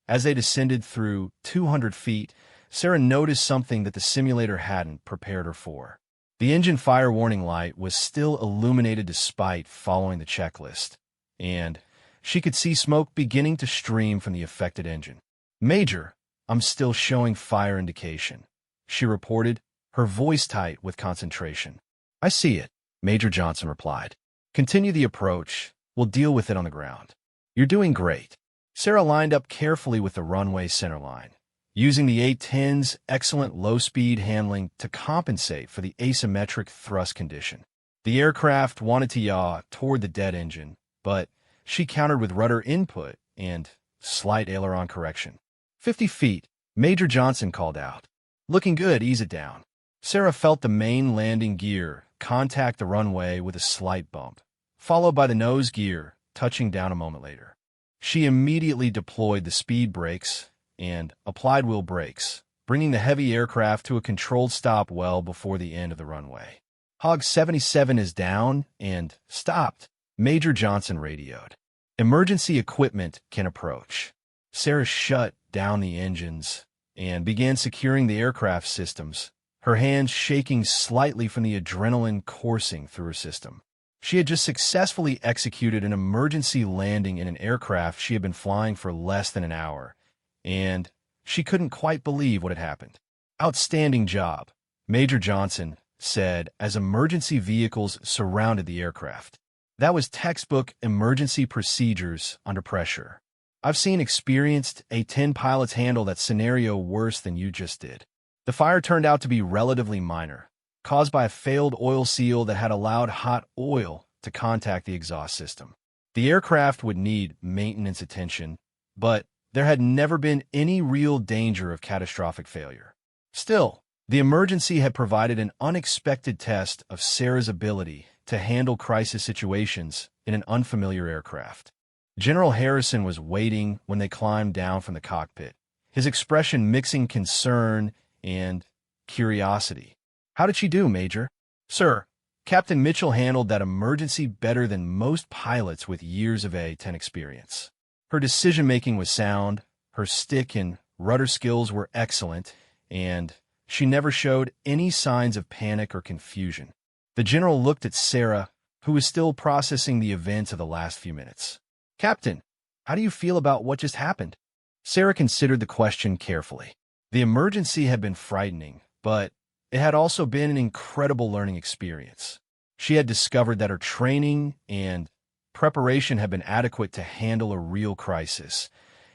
as they descended through 200 feet, Sarah noticed something that the simulator hadn't prepared her for. The engine fire warning light was still illuminated despite following the checklist, and she could see smoke beginning to stream from the affected engine. "Major, I'm still showing fire indication," she reported, her voice tight with concentration. "I see it," Major Johnson replied. "Continue the approach. We'll deal with it on the ground." "You're doing great." Sarah lined up carefully with the runway centerline, using the A-10's excellent low-speed handling to compensate for the asymmetric thrust condition. The aircraft wanted to yaw toward the dead engine, but she countered with rudder input and slight aileron correction. 50 feet, Major Johnson called out. "Looking good, ease it down." Sarah felt the main landing gear contact the runway with a slight bump, followed by the nose gear touching down a moment later. She immediately deployed the speed brakes and applied wheel brakes, bringing the heavy aircraft to a controlled stop well before the end of the runway. "Hog 77 is down and stopped," Major Johnson radioed. "Emergency equipment can approach." Sarah shut down the engines and began securing the aircraft systems, her hands shaking slightly from the adrenaline coursing through her system. She had just successfully executed an emergency landing in an aircraft she had been flying for less than an hour, and she couldn't quite believe what had happened. "Outstanding job," Major Johnson said as emergency vehicles surrounded the aircraft. "That was textbook emergency procedures under pressure. I've seen experienced A-10 pilots handle that scenario worse than you just did." The fire turned out to be relatively minor, caused by a failed oil seal that had allowed hot oil to contact the exhaust system. The aircraft would need maintenance attention, but there had never been any real danger of catastrophic failure. Still, the emergency had provided an unexpected test of Sarah's ability to handle crisis situations in an unfamiliar aircraft. General Harrison was waiting when they climbed down from the cockpit, his expression mixing concern and curiosity. "How did she do, Major?" "Sir, Captain Mitchell handled that emergency better than most pilots with years of A-10 experience. Her decision-making was sound, her stick and rudder skills were excellent, and she never showed any signs of panic or confusion." The general looked at Sarah, who was still processing the events of the last few minutes. "Captain, how do you feel about what just happened?" Sarah considered the question carefully. The emergency had been frightening, but it had also been an incredible learning experience. She had discovered that her training and preparation had been adequate to handle a real crisis,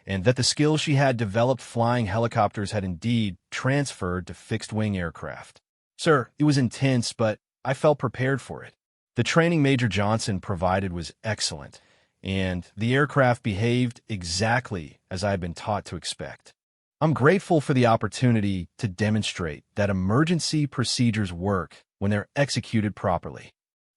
and that the skills she had developed flying helicopters had indeed transferred to fixed-wing aircraft. "Sir, it was intense, but I felt prepared for it. The training Major Johnson provided was excellent, and the aircraft behaved exactly as I had been taught to expect. I'm grateful for the opportunity to demonstrate that emergency procedures work when they're executed properly.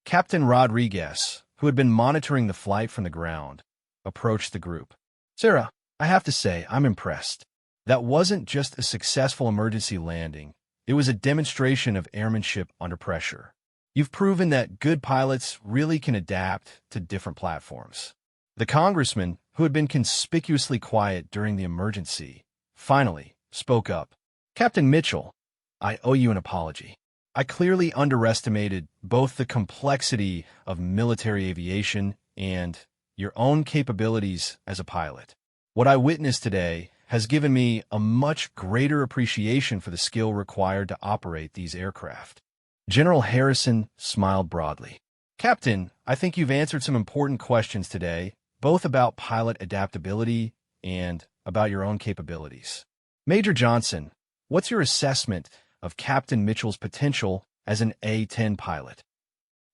Captain Rodriguez, who had been monitoring the flight from the ground, approached the group. Sarah, I have to say, I'm impressed. That wasn't just a successful emergency landing. It was a demonstration of airmanship under pressure. You've proven that good pilots really can adapt to different platforms. The congressman, who had been conspicuously quiet during the emergency, finally spoke up. Captain Mitchell, I owe you an apology. I clearly underestimated both the complexity of military aviation and your own capabilities as a pilot. What I witnessed today has given me a much greater appreciation for the skill required to operate these aircraft. General Harrison smiled broadly. Captain, I think you've answered some important questions today, both about pilot adaptability and about your own capabilities. Major Johnson, what's your assessment of Captain Mitchell's potential as an A-10 pilot?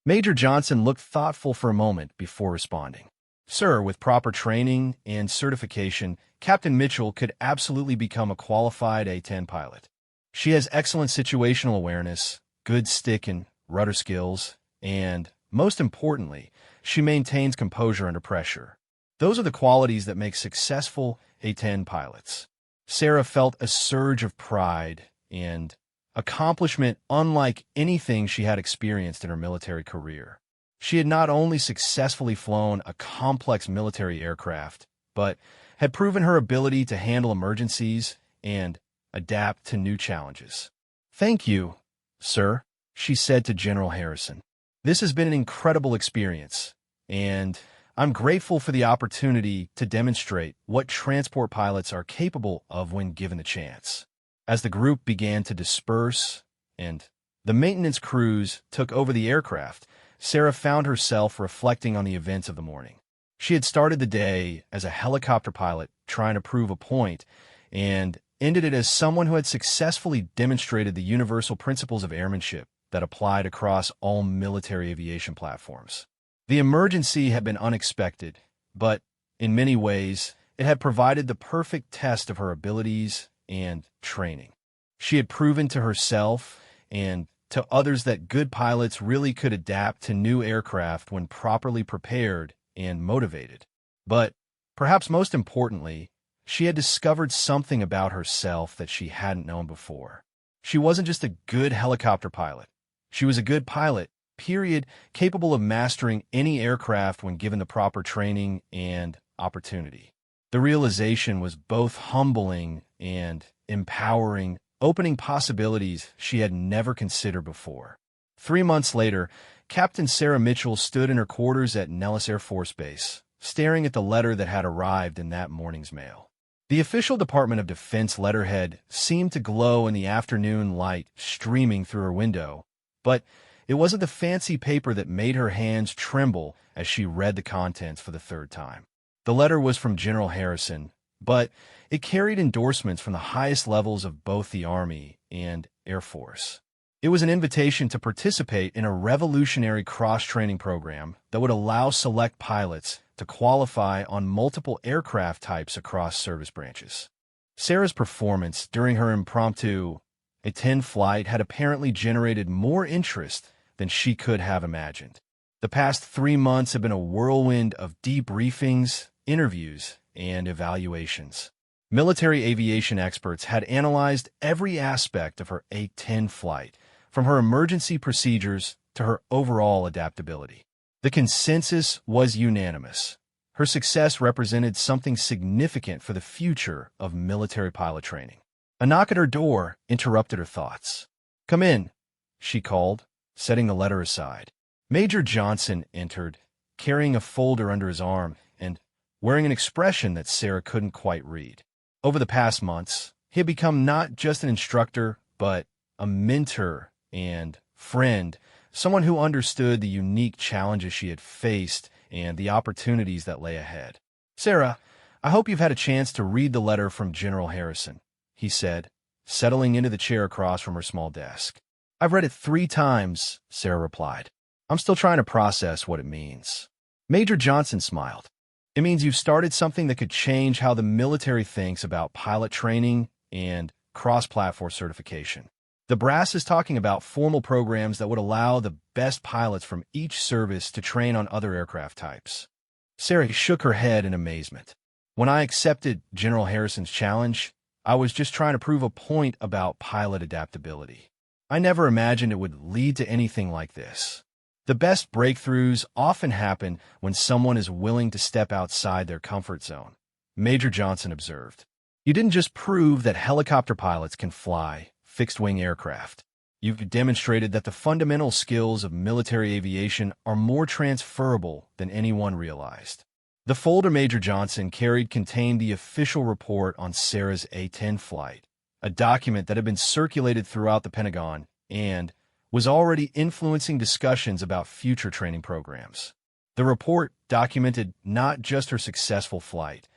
Major Johnson looked thoughtful for a moment before responding. Sir, with proper training and certification, Captain Mitchell could absolutely become a qualified A-10 pilot. She has excellent situational awareness, good stick and rudder skills, and, most importantly, she maintains composure under pressure. Those are the qualities that make successful A-10 pilots. Sarah felt a surge of pride and accomplishment unlike anything she had experienced in her military career. She had not only successfully flown a complex military aircraft, but had proven her ability to handle emergencies and adapt to new challenges. Thank you, sir, she said to General Harrison. This has been an incredible experience, and I'm grateful for the opportunity to demonstrate what transport pilots are capable of when given the chance. As the group began to disperse and the maintenance crews took over the aircraft, Sarah found herself reflecting on the events of the morning. She had started the day as a helicopter pilot trying to prove a point and ended it as someone who had successfully demonstrated the universal principles of airmanship that applied across all military aviation platforms. The emergency had been unexpected, but in many ways, it had provided the perfect test of her abilities and training. She had proven to herself and to others that good pilots really could adapt to new aircraft when properly prepared and motivated. But perhaps most importantly, she had discovered something about herself that she hadn't known before. She wasn't just a good helicopter pilot. She was a good pilot, period, capable of mastering any aircraft when given the proper training and opportunity. The realization was both humbling and empowering, opening possibilities she had never considered before. 3 months later, Captain Sarah Mitchell stood in her quarters at Nellis Air Force Base, staring at the letter that had arrived in that morning's mail. The official Department of Defense letterhead seemed to glow in the afternoon light streaming through her window, but it wasn't the fancy paper that made her hands tremble as she read the contents for the third time. The letter was from General Harrison, but it carried endorsements from the highest levels of both the Army and Air Force. It was an invitation to participate in a revolutionary cross-training program that would allow select pilots to qualify on multiple aircraft types across service branches. Sarah's performance during her impromptu A-10 flight had apparently generated more interest than she could have imagined. The past 3 months have been a whirlwind of debriefings, interviews, and evaluations. Military aviation experts had analyzed every aspect of her A-10 flight, from her emergency procedures to her overall adaptability. The consensus was unanimous. Her success represented something significant for the future of military pilot training. A knock at her door interrupted her thoughts. "Come in," she called, setting the letter aside. Major Johnson entered, carrying a folder under his arm and wearing an expression that Sarah couldn't quite read. Over the past months, he had become not just an instructor, but a mentor and friend, someone who understood the unique challenges she had faced and the opportunities that lay ahead. "Sarah, I hope you've had a chance to read the letter from General Harrison," he said, settling into the chair across from her small desk. "I've read it 3 times," Sarah replied. "I'm still trying to process what it means." Major Johnson smiled. It means you've started something that could change how the military thinks about pilot training and cross-platform certification. The brass is talking about formal programs that would allow the best pilots from each service to train on other aircraft types. Sarah shook her head in amazement. When I accepted General Harrison's challenge, I was just trying to prove a point about pilot adaptability. I never imagined it would lead to anything like this. The best breakthroughs often happen when someone is willing to step outside their comfort zone, Major Johnson observed. You didn't just prove that helicopter pilots can fly fixed-wing aircraft. You've demonstrated that the fundamental skills of military aviation are more transferable than anyone realized. The folder Major Johnson carried contained the official report on Sarah's A-10 flight, a document that had been circulated throughout the Pentagon and was already influencing discussions about future training programs. The report documented not just her successful flight,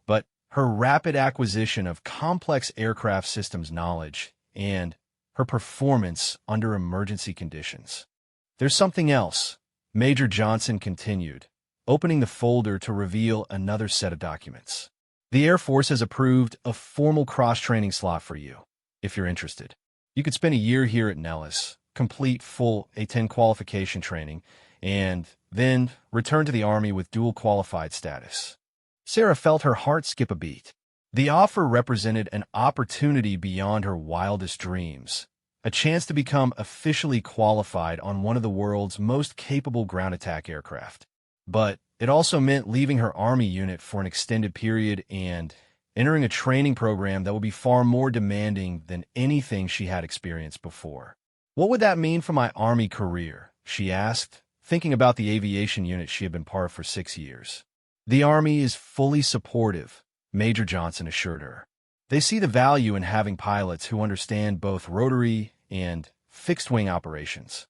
but her rapid acquisition of complex aircraft systems knowledge and her performance under emergency conditions. There's something else, Major Johnson continued, opening the folder to reveal another set of documents. The Air Force has approved a formal cross-training slot for you, if you're interested. You could spend a year here at Nellis, complete full A-10 qualification training, and then return to the Army with dual qualified status. Sarah felt her heart skip a beat. The offer represented an opportunity beyond her wildest dreams, a chance to become officially qualified on one of the world's most capable ground attack aircraft. But it also meant leaving her Army unit for an extended period and entering a training program that would be far more demanding than anything she had experienced before. What would that mean for my Army career? She asked, thinking about the aviation unit she had been part of for 6 years. The Army is fully supportive, Major Johnson assured her. They see the value in having pilots who understand both rotary and fixed-wing operations.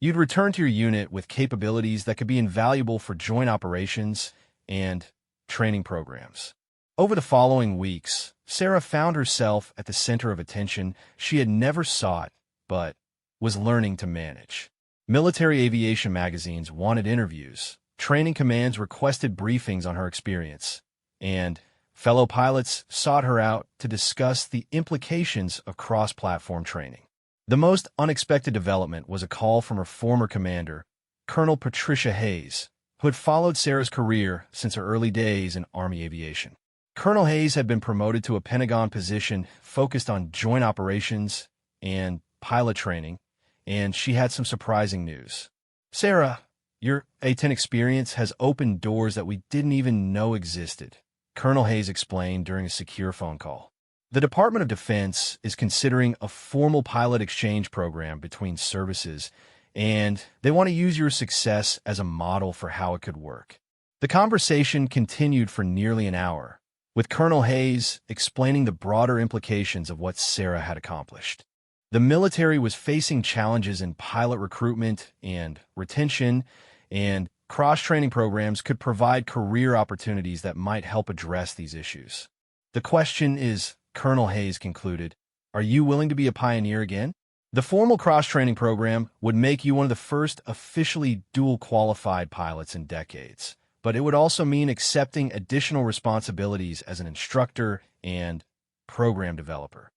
You'd return to your unit with capabilities that could be invaluable for joint operations and training programs. Over the following weeks, Sarah found herself at the center of attention she had never sought, but was learning to manage. Military aviation magazines wanted interviews, training commands requested briefings on her experience, and fellow pilots sought her out to discuss the implications of cross-platform training. The most unexpected development was a call from her former commander, Colonel Patricia Hayes, who had followed Sarah's career since her early days in Army aviation. Colonel Hayes had been promoted to a Pentagon position focused on joint operations and pilot training, and she had some surprising news. Sarah, your A-10 experience has opened doors that we didn't even know existed, Colonel Hayes explained during a secure phone call. The Department of Defense is considering a formal pilot exchange program between services, and they want to use your success as a model for how it could work. The conversation continued for nearly an hour, with Colonel Hayes explaining the broader implications of what Sarah had accomplished. The military was facing challenges in pilot recruitment and retention, and cross-training programs could provide career opportunities that might help address these issues. The question is, Colonel Hayes concluded, are you willing to be a pioneer again? The formal cross-training program would make you one of the first officially dual-qualified pilots in decades, but it would also mean accepting additional responsibilities as an instructor and program developer.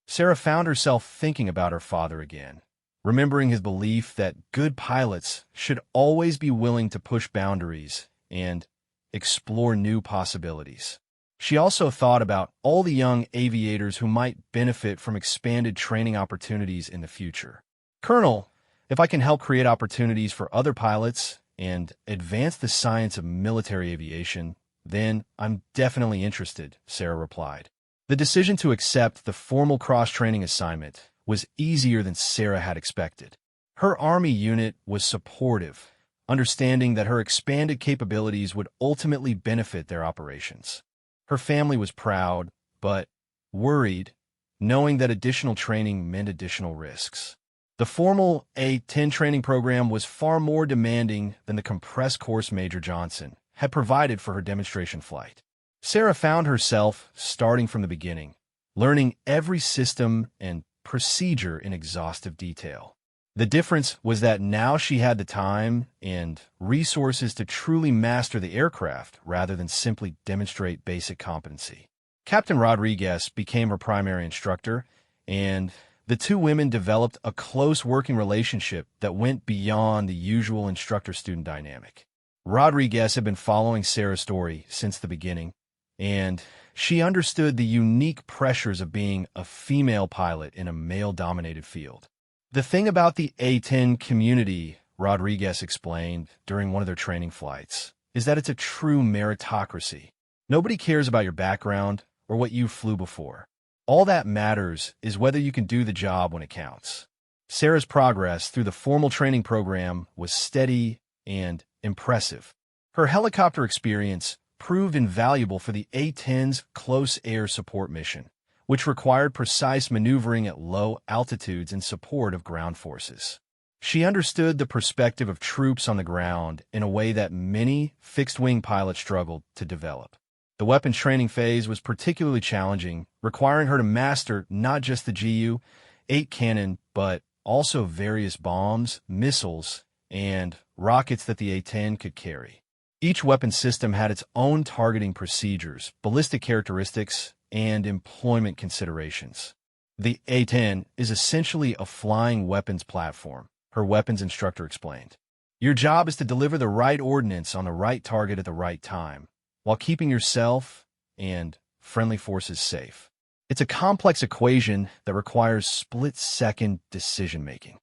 Sarah found herself thinking about her father again, remembering his belief that good pilots should always be willing to push boundaries and explore new possibilities. She also thought about all the young aviators who might benefit from expanded training opportunities in the future. Colonel, if I can help create opportunities for other pilots and advance the science of military aviation, then I'm definitely interested, Sarah replied. The decision to accept the formal cross-training assignment was easier than Sarah had expected. Her Army unit was supportive, understanding that her expanded capabilities would ultimately benefit their operations. Her family was proud, but worried, knowing that additional training meant additional risks. The formal A-10 training program was far more demanding than the compressed course Major Johnson had provided for her demonstration flight. Sarah found herself starting from the beginning, learning every system and procedure in exhaustive detail. The difference was that now she had the time and resources to truly master the aircraft rather than simply demonstrate basic competency. Captain Rodriguez became her primary instructor, and the two women developed a close working relationship that went beyond the usual instructor-student dynamic. Rodriguez had been following Sarah's story since the beginning, and she understood the unique pressures of being a female pilot in a male-dominated field. The thing about the A-10 community, Rodriguez explained during one of their training flights, is that it's a true meritocracy. Nobody cares about your background or what you flew before. All that matters is whether you can do the job when it counts. Sarah's progress through the formal training program was steady and impressive. Her helicopter experience proved invaluable for the A-10's close air support mission, which required precise maneuvering at low altitudes in support of ground forces. She understood the perspective of troops on the ground in a way that many fixed-wing pilots struggled to develop. The weapons training phase was particularly challenging, requiring her to master not just the Gu-8 cannon, but also various bombs, missiles, and rockets that the A-10 could carry. Each weapon system had its own targeting procedures, ballistic characteristics, and employment considerations. The A-10 is essentially a flying weapons platform, her weapons instructor explained. Your job is to deliver the right ordnance on the right target at the right time, while keeping yourself and friendly forces safe. It's a complex equation that requires split-second decision-making.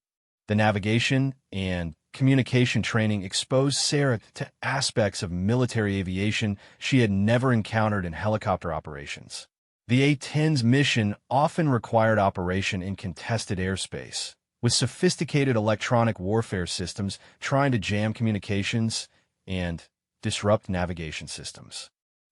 The navigation and communication training exposed Sarah to aspects of military aviation she had never encountered in helicopter operations. The A-10's mission often required operation in contested airspace, with sophisticated electronic warfare systems trying to jam communications and disrupt navigation systems.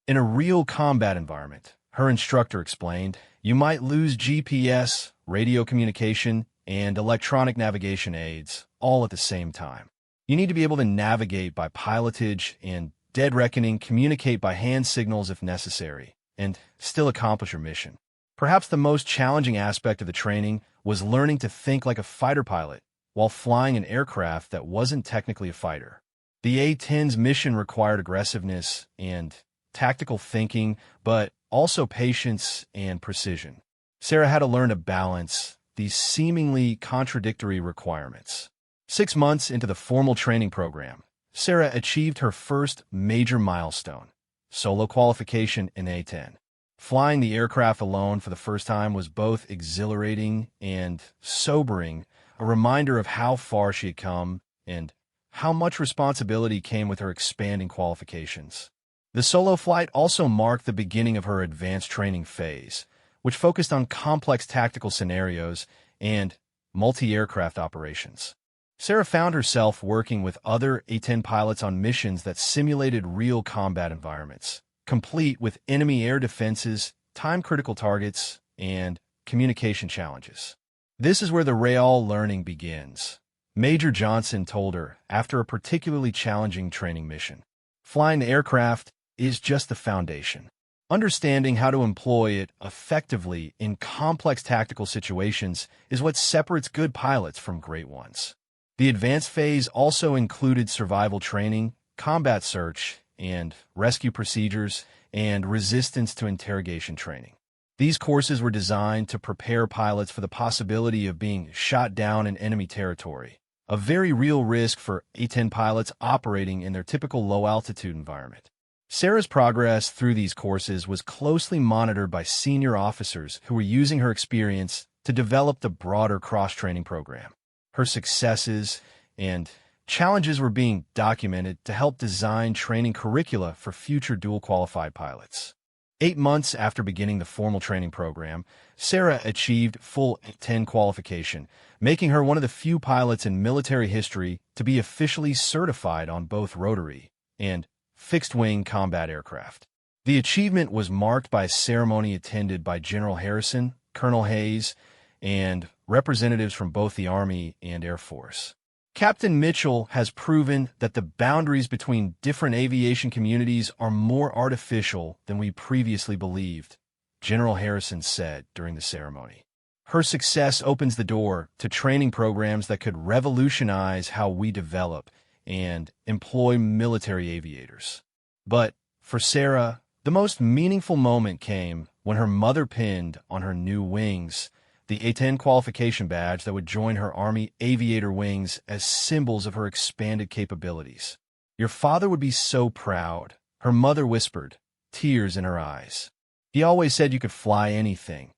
In a real combat environment, her instructor explained, you might lose GPS, radio communication, and electronic navigation aids all at the same time. You need to be able to navigate by pilotage and, dead reckoning, communicate by hand signals if necessary, and still accomplish your mission. Perhaps the most challenging aspect of the training was learning to think like a fighter pilot while flying an aircraft that wasn't technically a fighter. The A-10's mission required aggressiveness and tactical thinking, but also patience and precision. Sarah had to learn to balance these seemingly contradictory requirements. 6 months into the formal training program, Sarah achieved her first major milestone, solo qualification in A-10. Flying the aircraft alone for the first time was both exhilarating and sobering, a reminder of how far she had come and how much responsibility came with her expanding qualifications. The solo flight also marked the beginning of her advanced training phase, which focused on complex tactical scenarios and multi-aircraft operations. Sarah found herself working with other A-10 pilots on missions that simulated real combat environments, complete with enemy air defenses, time-critical targets, and communication challenges. This is where the real learning begins, Major Johnson told her after a particularly challenging training mission. Flying the aircraft is just the foundation. Understanding how to employ it effectively in complex tactical situations is what separates good pilots from great ones. The advanced phase also included survival training, combat search and rescue procedures, and resistance to interrogation training. These courses were designed to prepare pilots for the possibility of being shot down in enemy territory, a very real risk for A-10 pilots operating in their typical low-altitude environment. Sarah's progress through these courses was closely monitored by senior officers who were using her experience to develop the broader cross-training program. Her successes and challenges were being documented to help design training curricula for future dual-qualified pilots. 8 months after beginning the formal training program, Sarah achieved full A-10 qualification, making her one of the few pilots in military history to be officially certified on both rotary and fixed-wing combat aircraft. The achievement was marked by a ceremony attended by General Harrison, Colonel Hayes, and representatives from both the Army and Air Force. Captain Mitchell has proven that the boundaries between different aviation communities are more artificial than we previously believed, General Harrison said during the ceremony. Her success opens the door to training programs that could revolutionize how we develop and employ military aviators. But for Sarah, the most meaningful moment came when her mother pinned on her new wings the A-10 qualification badge that would join her Army aviator wings as symbols of her expanded capabilities. "Your father would be so proud," her mother whispered, tears in her eyes. "He always said you could fly anything,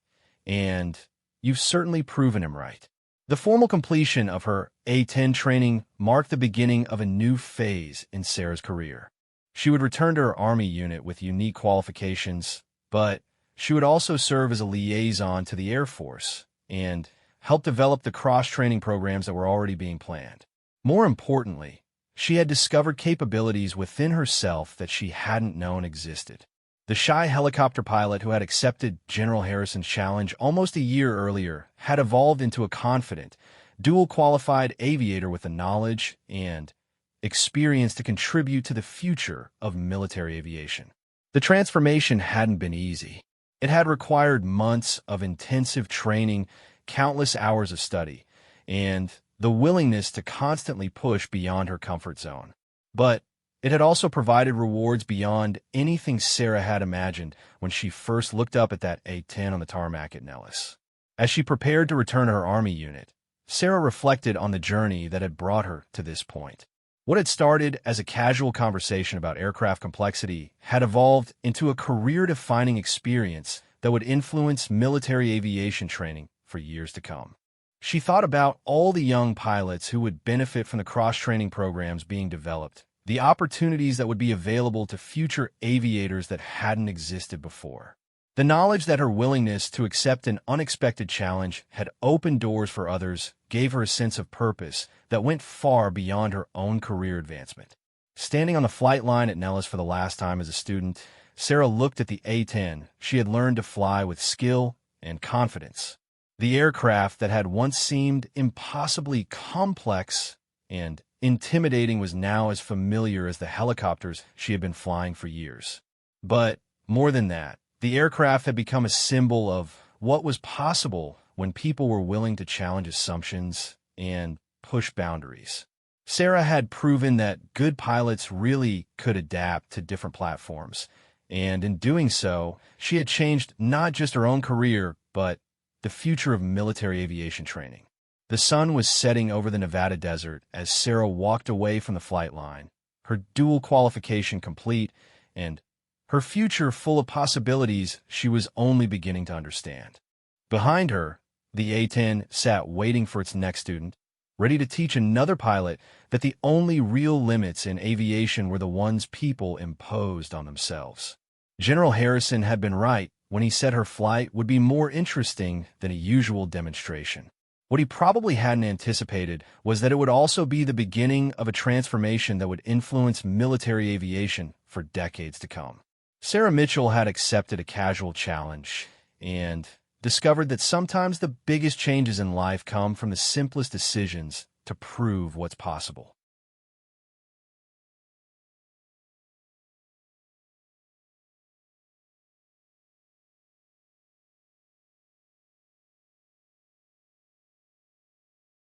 and you've certainly proven him right." The formal completion of her A-10 training marked the beginning of a new phase in Sarah's career. She would return to her Army unit with unique qualifications, but she would also serve as a liaison to the Air Force and help develop the cross-training programs that were already being planned. More importantly, she had discovered capabilities within herself that she hadn't known existed. The shy helicopter pilot who had accepted General Harrison's challenge almost a year earlier had evolved into a confident, dual-qualified aviator with the knowledge and experience to contribute to the future of military aviation. The transformation hadn't been easy. It had required months of intensive training, countless hours of study, and the willingness to constantly push beyond her comfort zone. But it had also provided rewards beyond anything Sarah had imagined when she first looked up at that A-10 on the tarmac at Nellis. As she prepared to return to her Army unit, Sarah reflected on the journey that had brought her to this point. What had started as a casual conversation about aircraft complexity had evolved into a career-defining experience that would influence military aviation training for years to come. She thought about all the young pilots who would benefit from the cross-training programs being developed, the opportunities that would be available to future aviators that hadn't existed before. The knowledge that her willingness to accept an unexpected challenge had opened doors for others gave her a sense of purpose that went far beyond her own career advancement. Standing on the flight line at Nellis for the last time as a student, Sarah looked at the A-10 she had learned to fly with skill and confidence. The aircraft that had once seemed impossibly complex and intimidating was now as familiar as the helicopters she had been flying for years. But more than that, the aircraft had become a symbol of what was possible when people were willing to challenge assumptions and push boundaries. Sarah had proven that good pilots really could adapt to different platforms, and in doing so, she had changed not just her own career, but the future of military aviation training. The sun was setting over the Nevada desert as Sarah walked away from the flight line, her dual qualification complete, and her future full of possibilities she was only beginning to understand. Behind her, the A-10 sat waiting for its next student, ready to teach another pilot that the only real limits in aviation were the ones people imposed on themselves. General Harrison had been right when he said her flight would be more interesting than a usual demonstration. What he probably hadn't anticipated was that it would also be the beginning of a transformation that would influence military aviation for decades to come. Sarah Mitchell had accepted a casual challenge and discovered that sometimes the biggest changes in life come from the simplest decisions to prove what's possible.